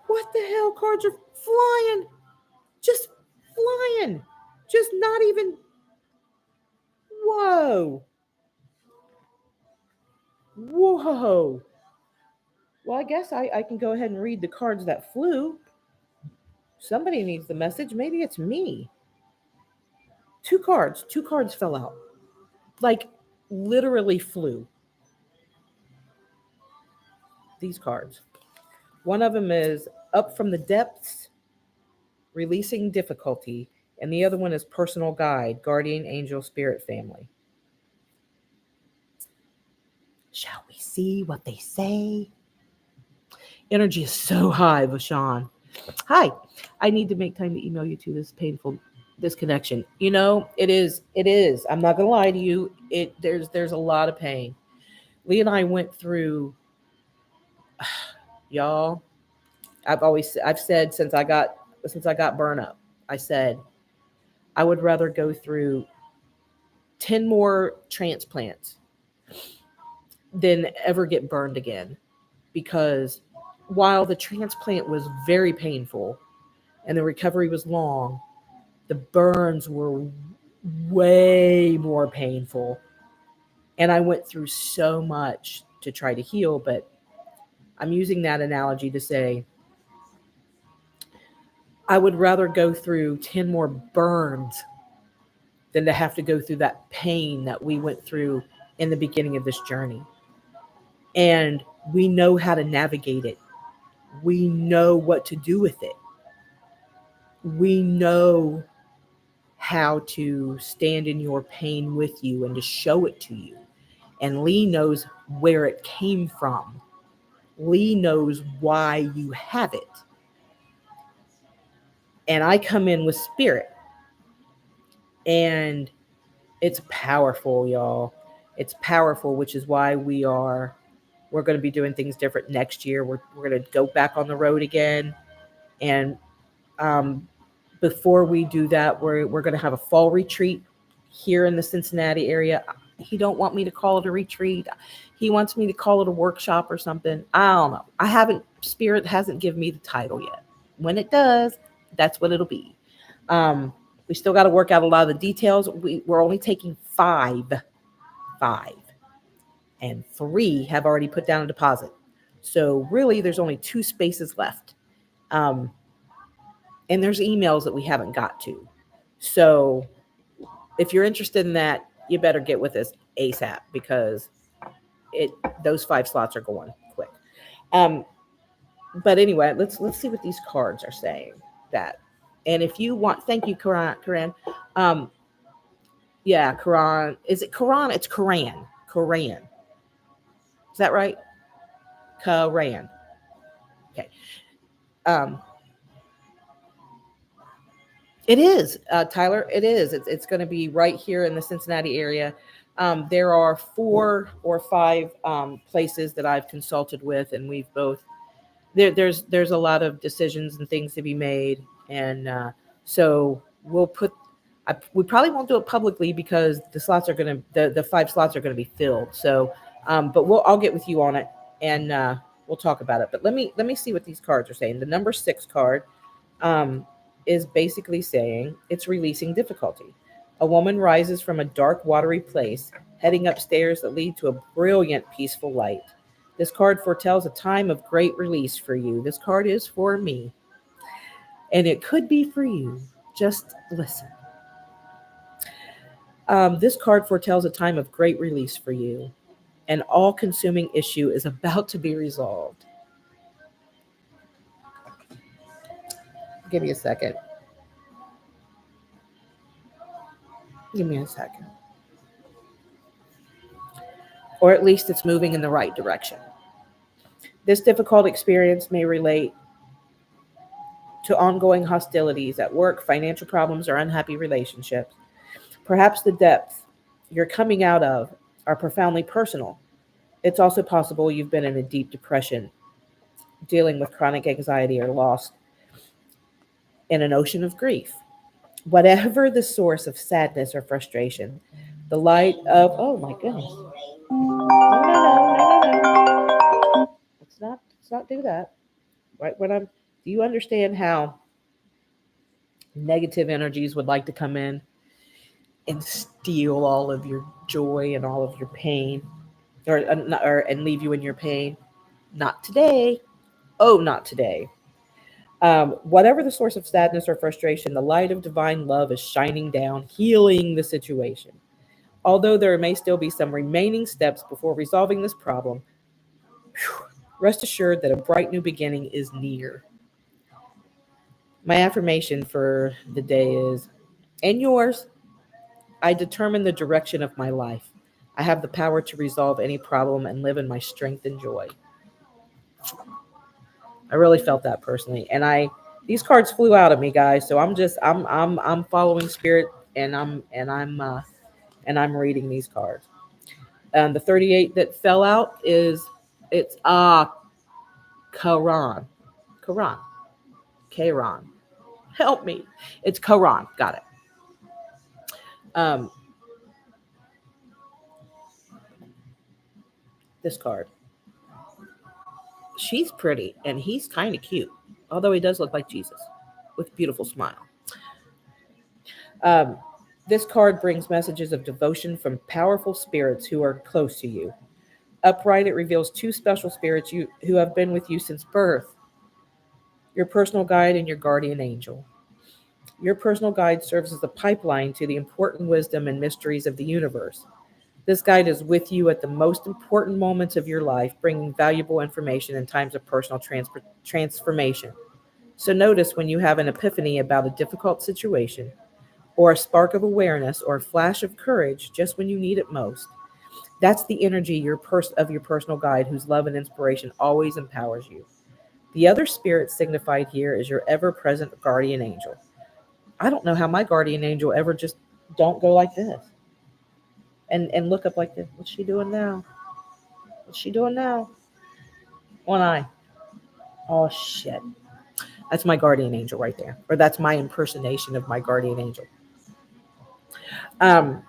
What the hell? Cards are flying. Just flying. Just not even. Whoa. Whoa. Well, I guess I can go ahead and read the cards that flew. Somebody needs the message. Maybe it's me. Two cards. Two cards fell out. Like, literally flew. These cards. One of them is Up from the Depths, Releasing Difficulty. And the other one is Personal Guide, Guardian Angel Spirit Family. Shall we see what they say? Energy is so high, Vashan. Hi, I need to make time to email you to this painful disconnection. You know, it is. It is. I'm not gonna lie to you. There's a lot of pain. Lee and I went through, y'all. I've said since I got burned up. I said I would rather go through 10 more transplants than ever get burned again, because while the transplant was very painful and the recovery was long, the burns were way more painful. And I went through so much to try to heal, but I'm using that analogy to say I would rather go through 10 more burns than to have to go through that pain that we went through in the beginning of this journey. And we know how to navigate it. We know what to do with it. We know how to stand in your pain with you and to show it to you. And Lee knows where it came from. Lee knows why you have it. And I come in with spirit. And it's powerful, y'all. It's powerful, which is why we're going to be doing things different next year. We're going to go back on the road again. And before we do that, we're going to have a fall retreat here in the Cincinnati area. He don't want me to call it a retreat. He wants me to call it a workshop or something. I don't know. I haven't Spirit hasn't given me the title yet. When it does, that's what it'll be. We still got to work out a lot of the details. We're only taking five, and 3 have already put down a deposit. So really, there's only 2 spaces left. Um, and there's emails that we haven't got to. So if you're interested in that, you better get with us ASAP because it those 5 slots are going quick. Um, but anyway, let's see what these cards are saying. That, and if you want, thank you, Karan. Um, yeah, Karan. Is it Karan? It's Karan. Karan. Is that right? Karan. Okay. Um, it is, Tyler. It is. It's going to be right here in the Cincinnati area. There are 4 or 5 places that I've consulted with, and we've both there's a lot of decisions and things to be made, and so we'll put. We probably won't do it publicly because the slots are going to the 5 slots are going to be filled. So, but I'll get with you on it, and we'll talk about it. But let me see what these cards are saying. The number 6 card um, is basically saying it's releasing difficulty. A woman rises from a dark, watery place, heading up stairs that lead to a brilliant, peaceful light. This card foretells a time of great release for you. This card is for me, and it could be for you. Just listen. This card foretells a time of great release for you. An all consuming issue is about to be resolved. Give me a second. Give me a second. Or at least it's moving in the right direction. This difficult experience may relate to ongoing hostilities at work, financial problems, or unhappy relationships. Perhaps the depths you're coming out of are profoundly personal. It's also possible you've been in a deep depression, dealing with chronic anxiety or lost in an ocean of grief. Whatever the source of sadness or frustration, the light of, oh my goodness. No, no, no, no, no, no. Let's not do that. Right when do you understand how negative energies would like to come in and steal all of your joy and all of your pain, or and leave you in your pain? Not today. Oh, not today. Whatever the source of sadness or frustration, the light of divine love is shining down, healing the situation. Although there may still be some remaining steps before resolving this problem, rest assured that a bright new beginning is near. My affirmation for the day is, and yours, I determine the direction of my life. I have the power to resolve any problem and live in my strength and joy. I really felt that personally, and these cards flew out at me, guys. So I'm following spirit, and I'm reading these cards. The 38 that fell out it's Karan, Karan, Karan. Help me. It's Karan. Got it. Um, this card. She's pretty, and he's kind of cute, although he does look like Jesus with a beautiful smile. Um, this card brings messages of devotion from powerful spirits who are close to you. Upright, it reveals 2 special spirits who have been with you since birth, your personal guide and your guardian angel. Your personal guide serves as a pipeline to the important wisdom and mysteries of the universe. This guide is with you at the most important moments of your life, bringing valuable information in times of personal transformation. So notice when you have an epiphany about a difficult situation, or a spark of awareness, or a flash of courage just when you need it most. That's the energy of your personal guide, whose love and inspiration always empowers you. The other spirit signified here is your ever-present guardian angel. I don't know how my guardian angel ever just don't go like this and look up like this. What's she doing now? What's she doing now? One eye. Oh shit. That's my guardian angel right there. Or that's my impersonation of my guardian angel. Um,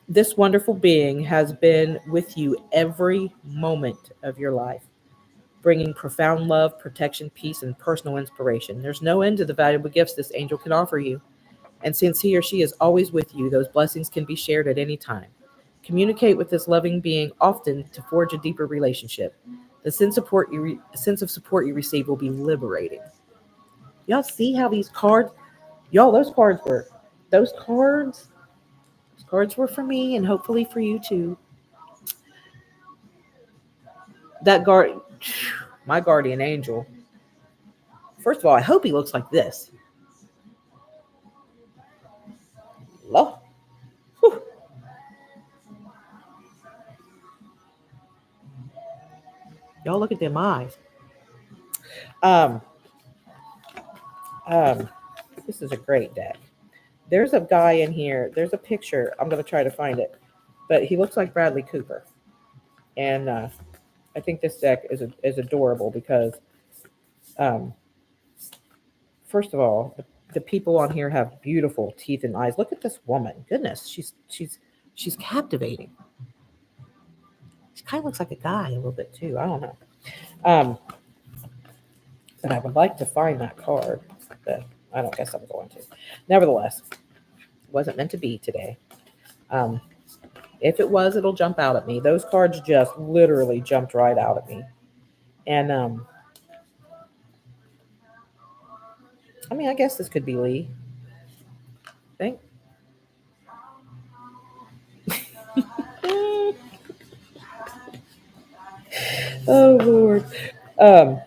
this wonderful being has been with you every moment of your life, bringing profound love, protection, peace, and personal inspiration. There's no end to the valuable gifts this angel can offer you. And since he or she is always with you, those blessings can be shared at any time. Communicate with this loving being often to forge a deeper relationship. The sense of support you receive will be liberating. Y'all see how these cards, y'all, those cards, those cards were for me and hopefully for you too. That guard, my guardian angel. First of all, I hope he looks like this. Lo- whew. Y'all look at them eyes. Um, um, this is a great deck. There's a guy in here. There's a picture. I'm gonna try to find it, but he looks like Bradley Cooper, and I think this deck is adorable because, um, first of all, the people on here have beautiful teeth and eyes. Look at this woman. Goodness, she's captivating. She kind of looks like a guy a little bit too. I don't know. Um, but I would like to find that card, but I don't guess I'm going to. Nevertheless, it wasn't meant to be today. Um, if it was, it'll jump out at me. Those cards just literally jumped right out at me. And I mean, I guess this could be Lee. I think. Oh Lord. Um,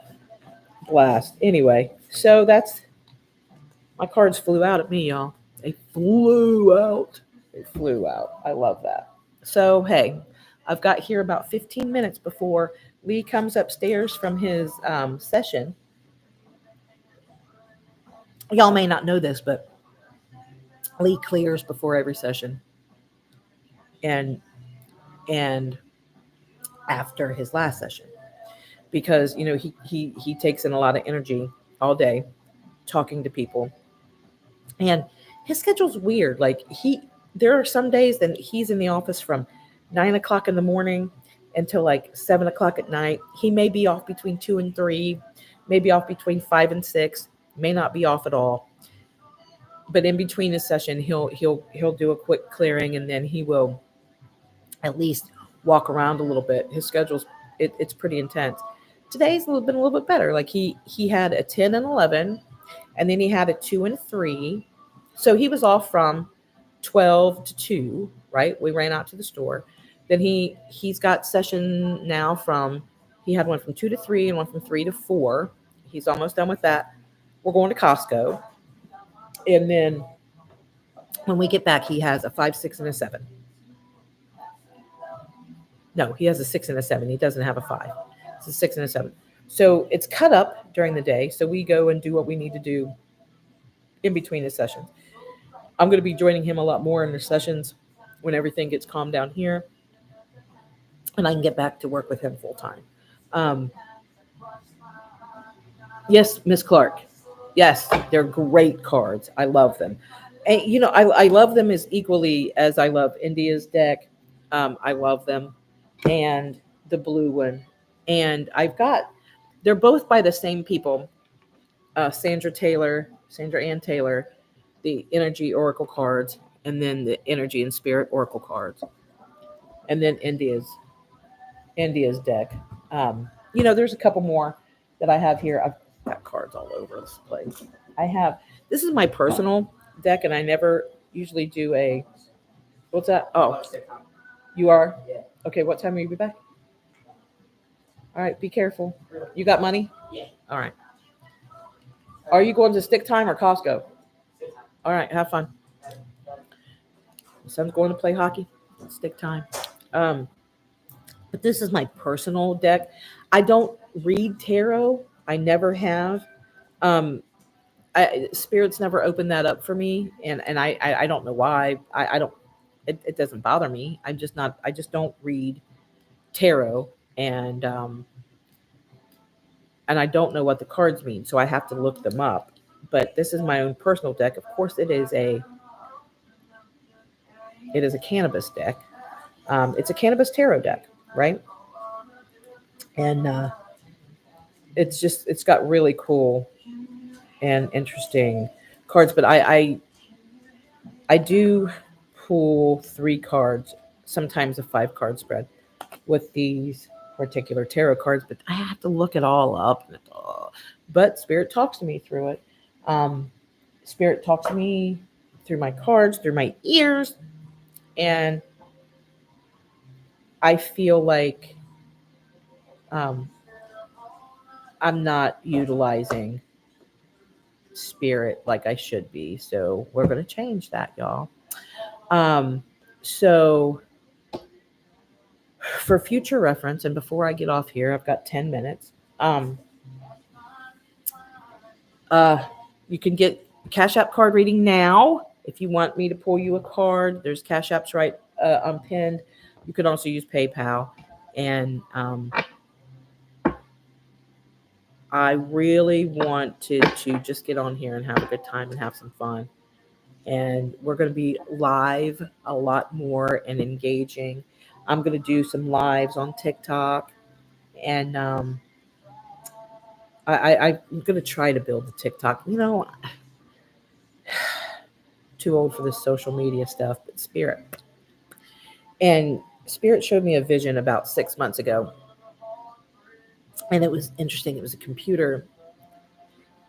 blast. Anyway, so that's my cards flew out at me, y'all. They flew out. They flew out. I love that. So hey, I've got here about 15 minutes before Lee comes upstairs from his session. Y'all may not know this, but Lee clears before every session, and and after his last session, because he takes in a lot of energy all day talking to people, and his schedule's weird. Like there are some days that he's in the office from 9 o'clock in the morning until like 7 o'clock at night. He may be off between 2 and 3, maybe off between 5 and 6, may not be off at all. But in between his session, he'll do a quick clearing, and then he will at least walk around a little bit. His schedule's it's pretty intense. Today's been a little bit better. Like he had a 10 and 11, and then he had a 2 and 3. So he was off from 12 to 2. Right, we ran out to the store. Then he's got session now from he had one from 2 to 3 and one from 3 to 4. He's almost done with that. We're going to Costco, and then when we get back, he has a 5, 6, and a 7. No, he has a 6 and a 7. He doesn't have a 5. It's a 6 and a 7. So it's cut up during the day. So we go and do what we need to do in between the sessions. I'm going to be joining him a lot more in the sessions when everything gets calmed down here, and I can get back to work with him full time. Um, yes, Miss Clark. Yes, they're great cards. I love them. And I love them as equally as I love India's deck. I love them, and the blue one. And they're both by the same people, Sandra Ann Taylor, the Energy Oracle cards, and then the Energy and Spirit Oracle cards, and then India's deck. There's a couple more that I have here. I've got cards all over this place. This is my personal deck, and I never usually do a. What's that? Oh, you are? Okay, what time will you be back? All right, be careful. You got money? All right. Are you going to Stick Time or Costco? All right, have fun. My son's going to play hockey. Stick Time. Um, but this is my personal deck. I don't read tarot. I never have. Um, Spirits never opened that up for me, and I don't know why. I don't. It doesn't bother me. I'm just not. I just don't read tarot, and I don't know what the cards mean, so I have to look them up. But this is my own personal deck. Of course, it is a It is a cannabis deck. It's a cannabis tarot deck, right? And it's got really cool and interesting cards. But I do pull 3 cards, sometimes a 5 card spread with these particular tarot cards, but I have to look it all up. But Spirit talks to me through it. Spirit talks to me through my cards, through my ears, and I feel like um, I'm not utilizing Spirit like I should be. So we're going to change that, y'all. Um, so for future reference, and before I get off here, I've got 10 minutes. Uh, you can get Cash App card reading now. If you want me to pull you a card, there's Cash Apps right unpinned. You can also use PayPal. And I really wanted to just get on here and have a good time and have some fun. And we're going to be live a lot more and engaging. I'm going to do some lives on TikTok. And I'm going to try to build the TikTok. Too old for this social media stuff, but Spirit showed me a vision about 6 months ago, and it was interesting. It was a computer,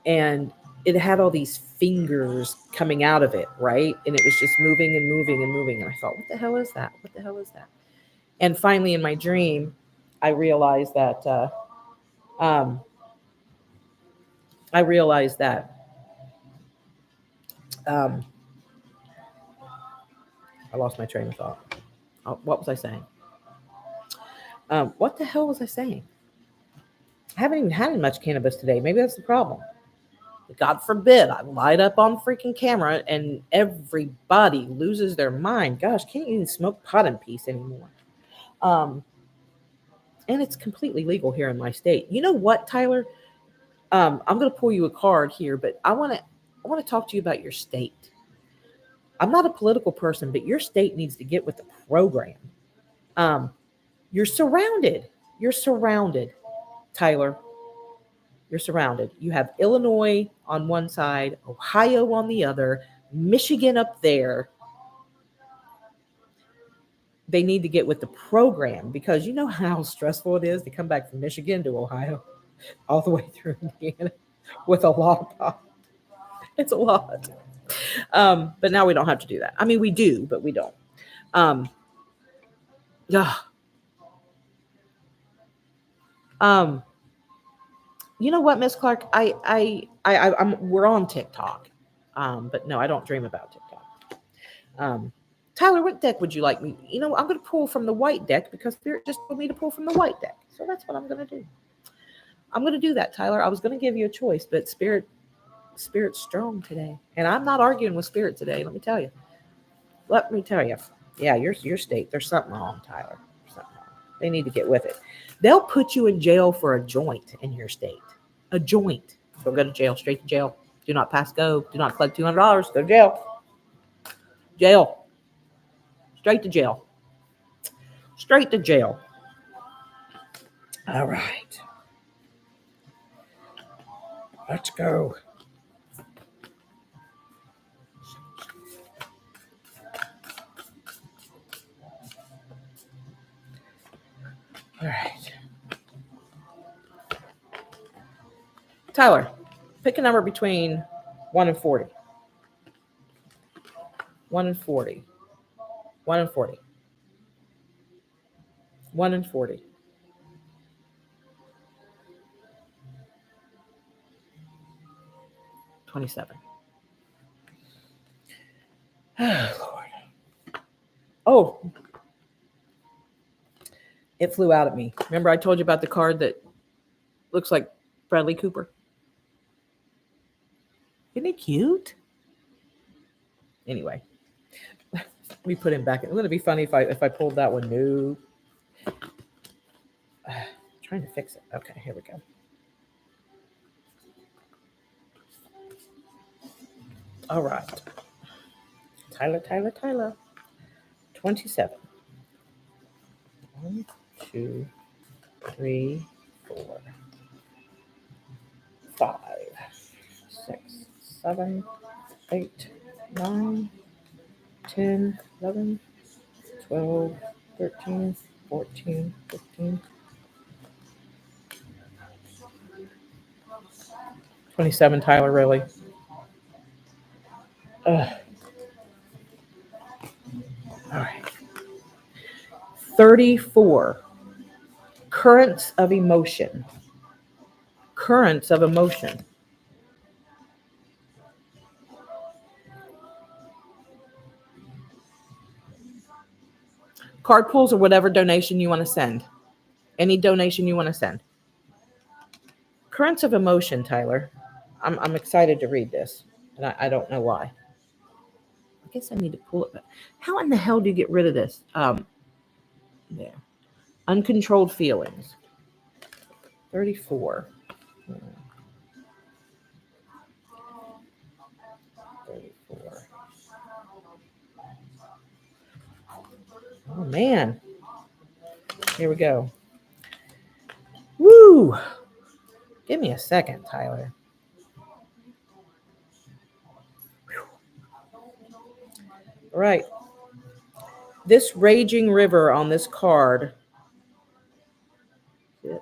and it had all these fingers coming out of it, right? And it was just moving and moving and moving. And I thought, what the hell is that? What the hell is that? And finally, in my dream, I realized that um, I realized that um, I lost my train of thought. What was I saying? What the hell was I saying? I haven't even had much cannabis today. Maybe that's the problem. God forbid I light up on freaking camera and everybody loses their mind. Gosh, can't even smoke pot in peace anymore. Um, and it's completely legal here in my state. You know what, Tyler? I'm going to pull you a card here, but I want to talk to you about your state. I'm not a political person, but your state needs to get with the program. Um, you're surrounded. You're surrounded, Tyler. You're surrounded. You have Illinois on one side, Ohio on the other, Michigan up there. They need to get with the program because you know how stressful it is to come back from Michigan to Ohio, all the way through Indiana with a lockbox. It's a lot. But now we don't have to do that. I mean, we do, but we don't. Um, yeah. Um, you know what, Miss Clark? We're on TikTok. But no, I don't dream about TikTok. Tyler, what deck would you like me? I'm going to pull from the white deck because Spirit just told me to pull from the white deck. So that's what I'm going to do. I'm going to do that, Tyler. I was going to give you a choice, but Spirit's strong today. And I'm not arguing with Spirit today, let me tell you. Yeah, your state, there's something wrong, Tyler. There's something wrong. They need to get with it. They'll put you in jail for a joint in your state. A joint. Don't go to jail, straight to jail. Do not pass go. Do not collect $200. Go to jail. Jail. Straight to jail. Straight to jail. All right. Let's go. All right. Tyler, pick a number between 1 and 40. 1 and 40. 1 and 40. 1 and 40. 27. Oh, Lord. Oh, it flew out at me. Remember I told you about the card that looks like Bradley Cooper? Isn't he cute? Anyway, let me put him back. It's going to be funny if I pulled that one. No. Trying to fix it. Okay, here we go. All right. Tyler. 27. 1, 2, 3, 4, 5, 6, 7, 8, 9, 10, 11, 12, 13, 14, 15, 27, Tyler, really? Ugh. All right. 34. Currents of emotion. Currents of emotion. Card pulls or whatever donation you want to send. Any donation you want to send. Currents of emotion, Tyler. I'm excited to read this, and I don't know why. I guess I need to pull it back. How in the hell do you get rid of this? There. Uncontrolled feelings. 34. 34. Oh, man. Here we go. Woo! Give me a second, Tyler. All right. This raging river on this card. The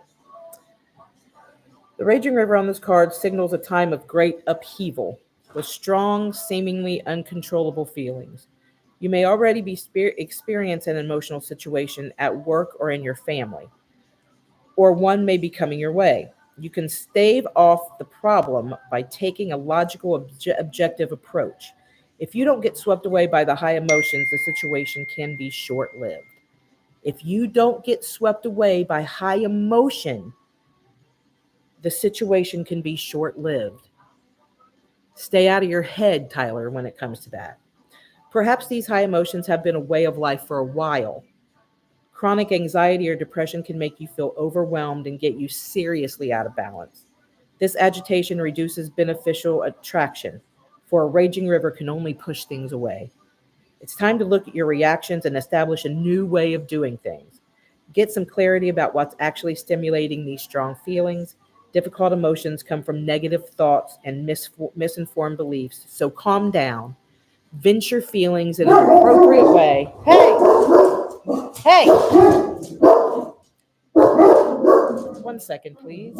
raging river on this card signals a time of great upheaval with strong, seemingly uncontrollable feelings. You may already be experiencing an emotional situation at work or in your family, or one may be coming your way. You can stave off the problem by taking a logical, objective approach. If you don't get swept away by the high emotions, the situation can be short-lived. If you don't get swept away by high emotion, the situation can be short-lived. Stay out of your head, Tyler, when it comes to that. Perhaps these high emotions have been a way of life for a while. Chronic anxiety or depression can make you feel overwhelmed and get you seriously out of balance. This agitation reduces beneficial attraction, for a raging river can only push things away. It's time to look at your reactions and establish a new way of doing things. Get some clarity about what's actually stimulating these strong feelings. Difficult emotions come from negative thoughts and misinformed beliefs, so calm down. Vent your feelings in an appropriate way. Hey! Hey! 1 second, please.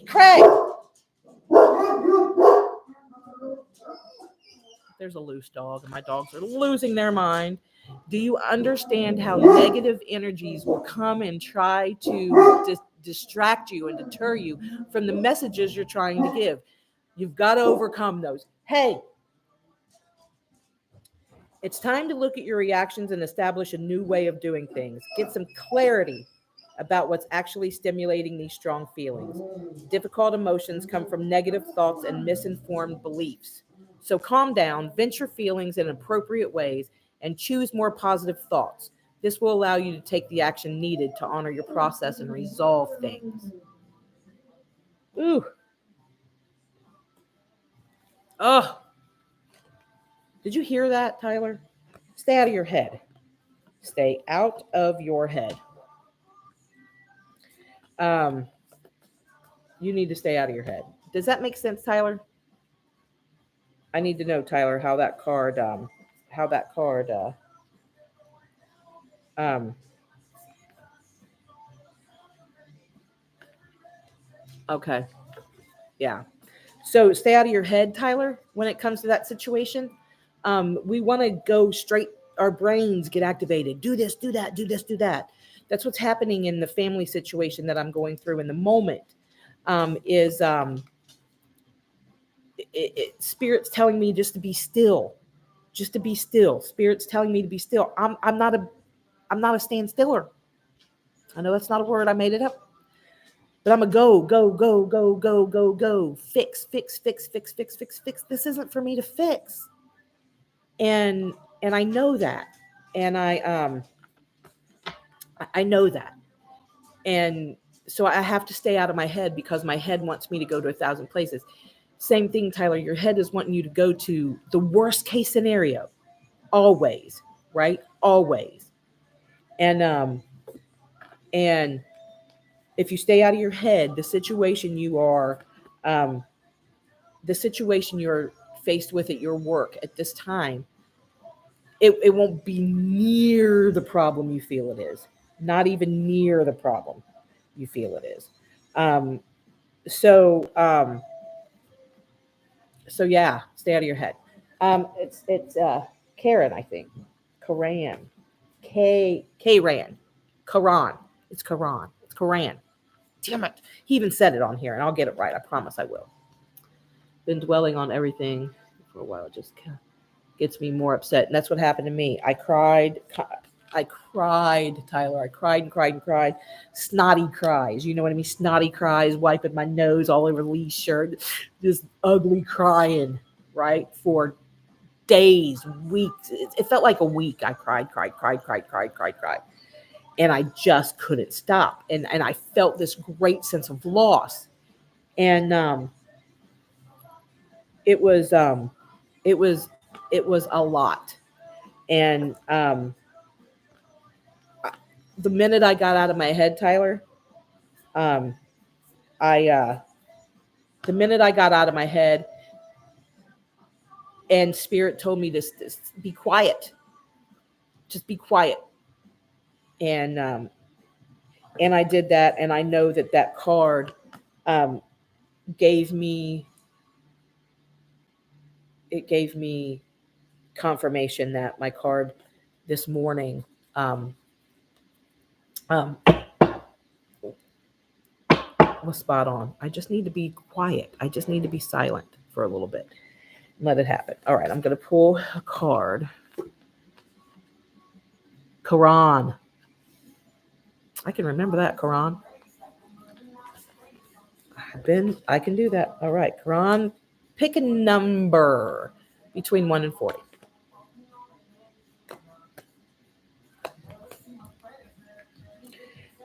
Craig! There's a loose dog, and my dogs are losing their mind. Do you understand how negative energies will come and try to distract you and deter you from the messages you're trying to give? You've got to overcome those. Hey! It's time to look at your reactions and establish a new way of doing things. Get some clarity about what's actually stimulating these strong feelings. Difficult emotions come from negative thoughts and misinformed beliefs. So calm down, vent your feelings in appropriate ways, and choose more positive thoughts. This will allow you to take the action needed to honor your process and resolve things. Ooh. Oh. Did you hear that, Tyler? Stay out of your head. Stay out of your head. You need to stay out of your head. Does that make sense, Tyler? I need to know, Tyler, how that card, okay. Yeah. So stay out of your head, Tyler, when it comes to that situation. We want to go straight, our brains get activated. Do this, do that, do this, do that. That's what's happening in the family situation that I'm going through in the moment. Spirit's telling me just to be still, just to be still. Spirit's telling me to be still. I'm not a stand stiller. I know that's not a word. I made it up. But I'm a go. Fix. This isn't for me to fix. And I know that. And I know that. And so I have to stay out of my head because my head wants me to go to 1,000 places. Same thing, Tyler. Your head is wanting you to go to the worst case scenario. Always. right? Always. And and if you stay out of your head, um, the situation you're faced with at your work at this time, it won't be near the problem you feel it is. Not even near the problem you feel it is. Um, so so yeah, stay out of your head. It's Karan, I think. Karan. Karan. Karan. It's Karan. It's Karan. Damn it. He even said it on here, and I'll get it right. I promise I will. Been dwelling on everything for a while. It just gets me more upset. And that's what happened to me. I cried, Tyler. I cried and cried and cried. Snotty cries. You know what I mean? Snotty cries, wiping my nose all over Lee's shirt. Just ugly crying, right? For days, weeks. It felt like a week. I cried. And I just couldn't stop. And I felt this great sense of loss. And it was it was it was a lot. And the minute I got out of my head, Tyler, um, the minute I got out of my head, and Spirit told me this be quiet, just be quiet, and I did that, and I know that card um, gave me confirmation that my card this morning um, was spot on. I just need to be quiet. I just need to be silent for a little bit. Let it happen. All right, I'm going to pull a card. Karan. I can remember that, Karan. I can do that. All right, Karan, pick a number between 1 and 40.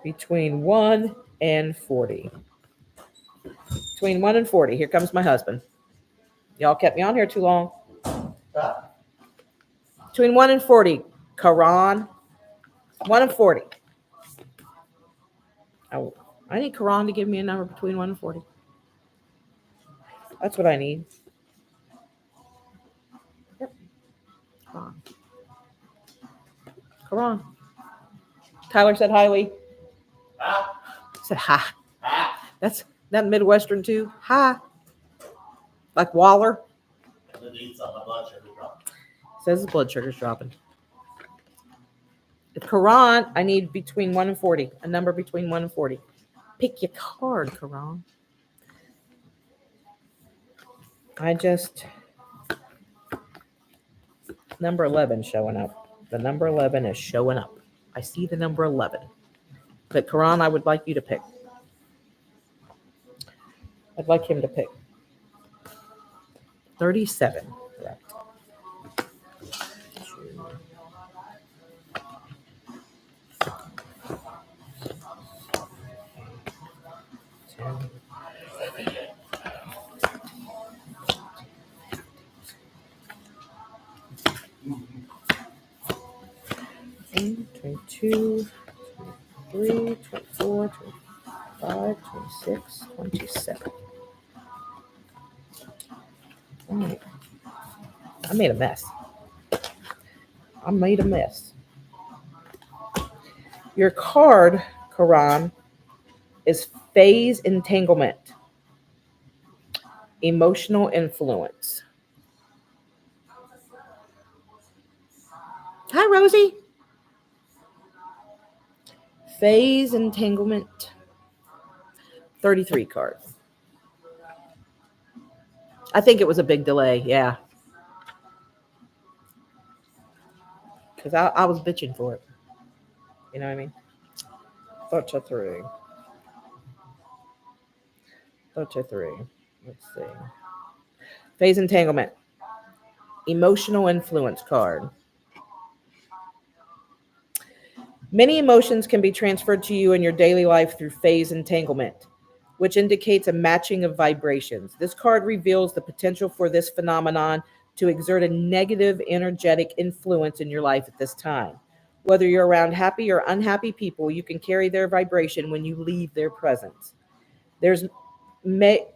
Between 1 and 40. Between 1 and 40. Here comes my husband. Y'all kept me on here too long. Between 1 and 40. Karan. 1 and 40. I need Karan to give me a number between 1 and 40. That's what I need. Yep. Karan. Tyler said hi, Lee. Said hi. That's that Midwestern too. Hi. Like Waller. Says his blood sugar's dropping. If Karan, I need between 1 and 40. A number between 1 and 40. Pick your card, Karan. Number 11 showing up. The number 11 is showing up. I see the number 11. But Karan, I would like you to pick. I'd like him to pick 37. Correct. 22, 23, 24, 25, 26, 27. All right. I made a mess. Your card, Karan, is phase entanglement, emotional influence. Hi, Rosie. Phase entanglement, 33 card. I think it was a big delay, yeah. Because I was bitching for it. You know what I mean? 33. Let's see. Phase entanglement, emotional influence card. Many emotions can be transferred to you in your daily life through phase entanglement, which indicates a matching of vibrations. This card reveals the potential for this phenomenon to exert a negative energetic influence in your life at this time. Whether you're around happy or unhappy people, you can carry their vibration when you leave their presence. There's may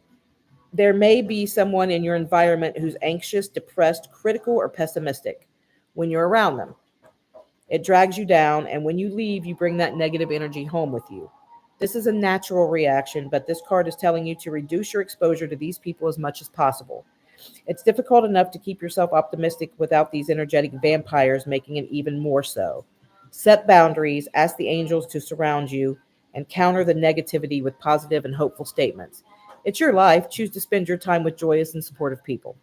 there may be someone in your environment who's anxious, depressed, critical, or pessimistic. When you're around them, it drags you down, and when you leave, you bring that negative energy home with you. This is a natural reaction, but this card is telling you to reduce your exposure to these people as much as possible. It's difficult enough to keep yourself optimistic without these energetic vampires making it even more so. Set boundaries, ask the angels to surround you, and counter the negativity with positive and hopeful statements. It's your life. Choose to spend your time with joyous and supportive people.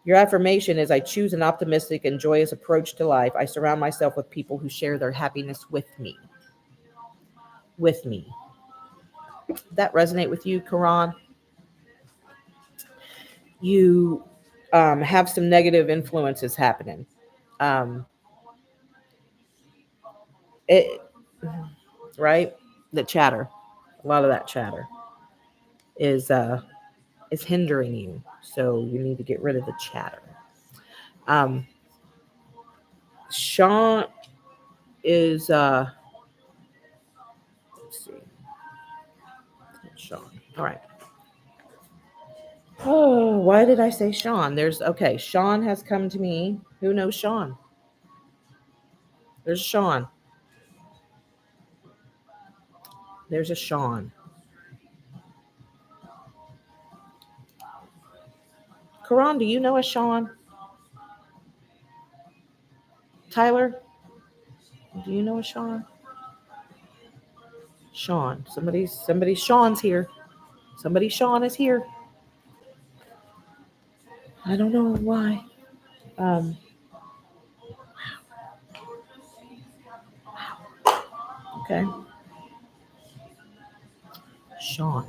Your affirmation is I choose an optimistic and joyous approach to life. I surround myself with people who share their happiness with me. With me. Does that resonate with you, Karan? You have some negative influences happening. Um, it right? The chatter, a lot of that chatter is hindering you. So you need to get rid of the chatter. Um, Sean is let's see, Sean. All right. Oh, why did I say Sean? Okay. Sean has come to me. Who knows Sean? There's Sean. There's a Sean. Karan, do you know a Sean? Tyler, do you know a Sean? Sean. Somebody Sean's here. Somebody Sean is here. I don't know why. Um, okay. Sean.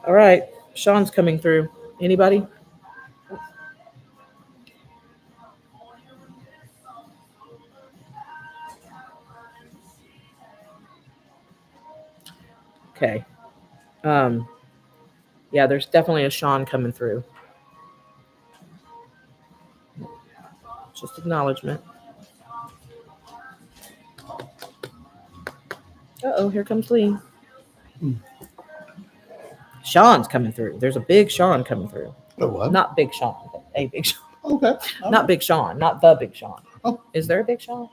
All right. Sean's coming through. Anybody? Okay. Um, yeah, there's definitely a Sean coming through. Just acknowledgement. Uh-oh, here comes Lee. Sean's coming through. There's a big Sean coming through. Oh, what? Not Big Sean, but a Big Sean. Okay. Not Big Sean, not the Big Sean. Oh. Is there a Big Sean?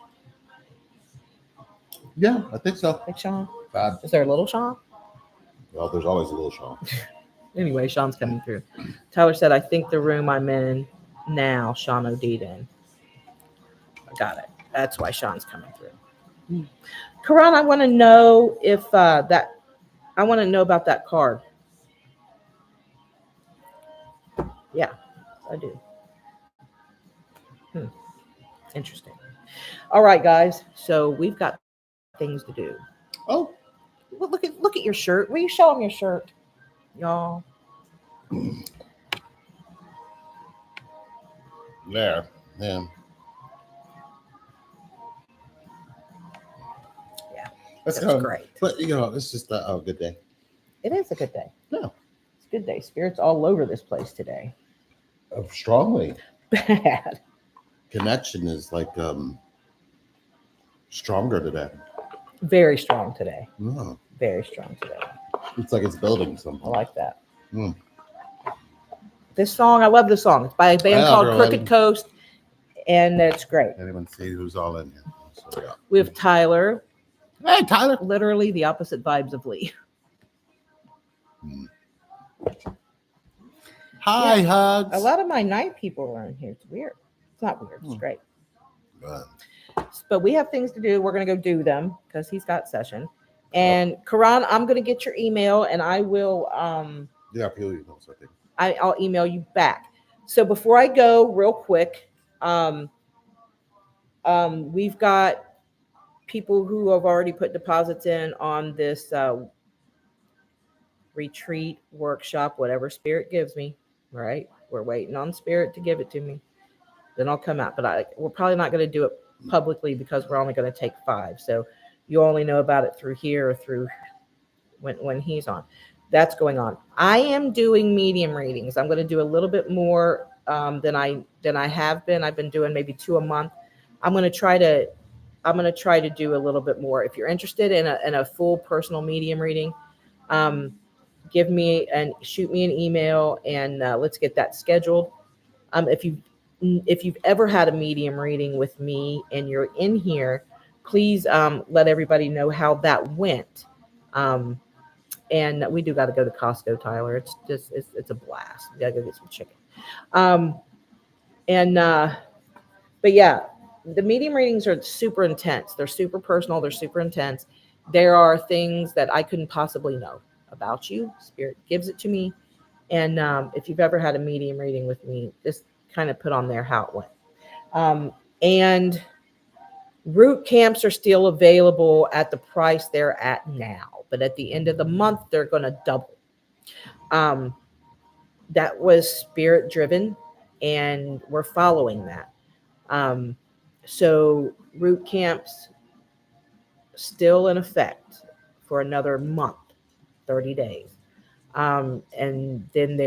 Yeah, I think so. Big Sean? God. Is there a little Sean? Well, there's always a little Sean. Anyway, Sean's coming through. Tyler said, I think the room I'm in now, Sean O'Deed in. I got it. That's why Sean's coming through. Karan, I want to know if I want to know about that card. Yeah, I do. Interesting. All right, guys. So we've got things to do. Oh. Well, look at your shirt. Will you show them your shirt, y'all? There. Yeah. Yeah. That's great. But it's just a good day. It is a good day. Yeah. It's a good day. Spirits all over this place today. Strongly. Bad. Connection is like stronger today. Very strong today. Yeah. Very strong today. It's like it's building something. I like that. Mm. This song, I love this song. It's by a band called Crooked Coast, and it's great. Anyone see who's all in here? So, yeah. We have Tyler. Hey, Tyler. Literally the opposite vibes of Lee. Hi, Hugs. A lot of my night people are in here. It's weird. It's not weird. It's great. But we have things to do. We're going to go do them because he's got session. And Karan, I'm going to get your email, and I will. Yeah, I'll emails, I think. I'll email you back. So before I go, real quick, we've got people who have already put deposits in on this retreat workshop, whatever Spirit gives me. Right? We're waiting on Spirit to give it to me. Then I'll come out. But we're probably not going to do it publicly because we're only going to take 5. So you only know about it through here or through when he's on. That's going on. I am doing medium readings. I'm going to do a little bit more than I have been. I've been doing maybe 2 a month. I'm going to try to do a little bit more. If you're interested in a full personal medium reading, um, give me and shoot me an email, and let's get that scheduled. If you've ever had a medium reading with me and you're in here, please let everybody know how that went. And we do got to go to Costco, Tyler. It's just it's a blast. We got to go get some chicken. Um, and but yeah, the medium readings are super intense. They're super personal. They're super intense. There are things that I couldn't possibly know about you. Spirit gives it to me. And if you've ever had a medium reading with me, just kind of put on there how it went. And root camps are still available at the price they're at now, but at the end of the month, they're going to double. That was spirit driven, and we're following that. So root camps still in effect for another month, 30 days. And then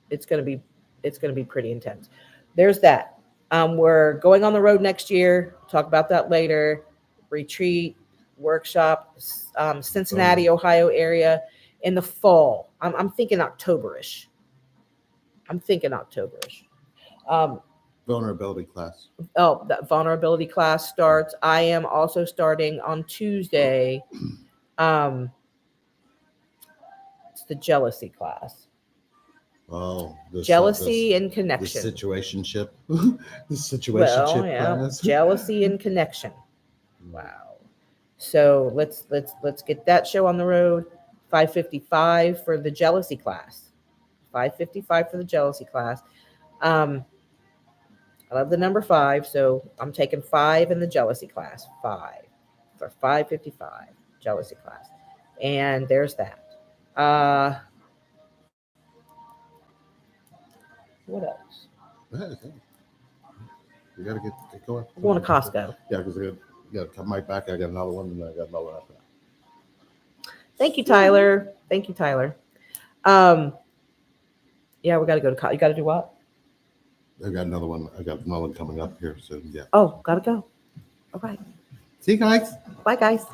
it's going to be pretty intense. There's that. We're going on the road next year. Talk about that later. Retreat, workshop, Cincinnati, Ohio area in the fall. I'm thinking Octoberish. Vulnerability class. Oh, that vulnerability class starts. I am also starting on Tuesday. It's the jealousy class. Oh, Jealousy and the connection. situationship. The situationship class. Jealousy and connection. Wow. So let's get that show on the road. 5:55 for the jealousy class. 5:55 for the jealousy class. I love the number 5, so I'm taking 5 in the jealousy class. 5 for 5:55 jealousy class, and there's that. What else? We gotta get going. We're going to Costco. Yeah, because I got to come right back. I got another one, and I got another one after that. Thank you, Tyler. Thank you, Tyler. Yeah, we got to go to Costco. You got to do what? I got another one. I got another one coming up here soon. Yeah. Oh, got to go. All right. See you guys. Bye, guys.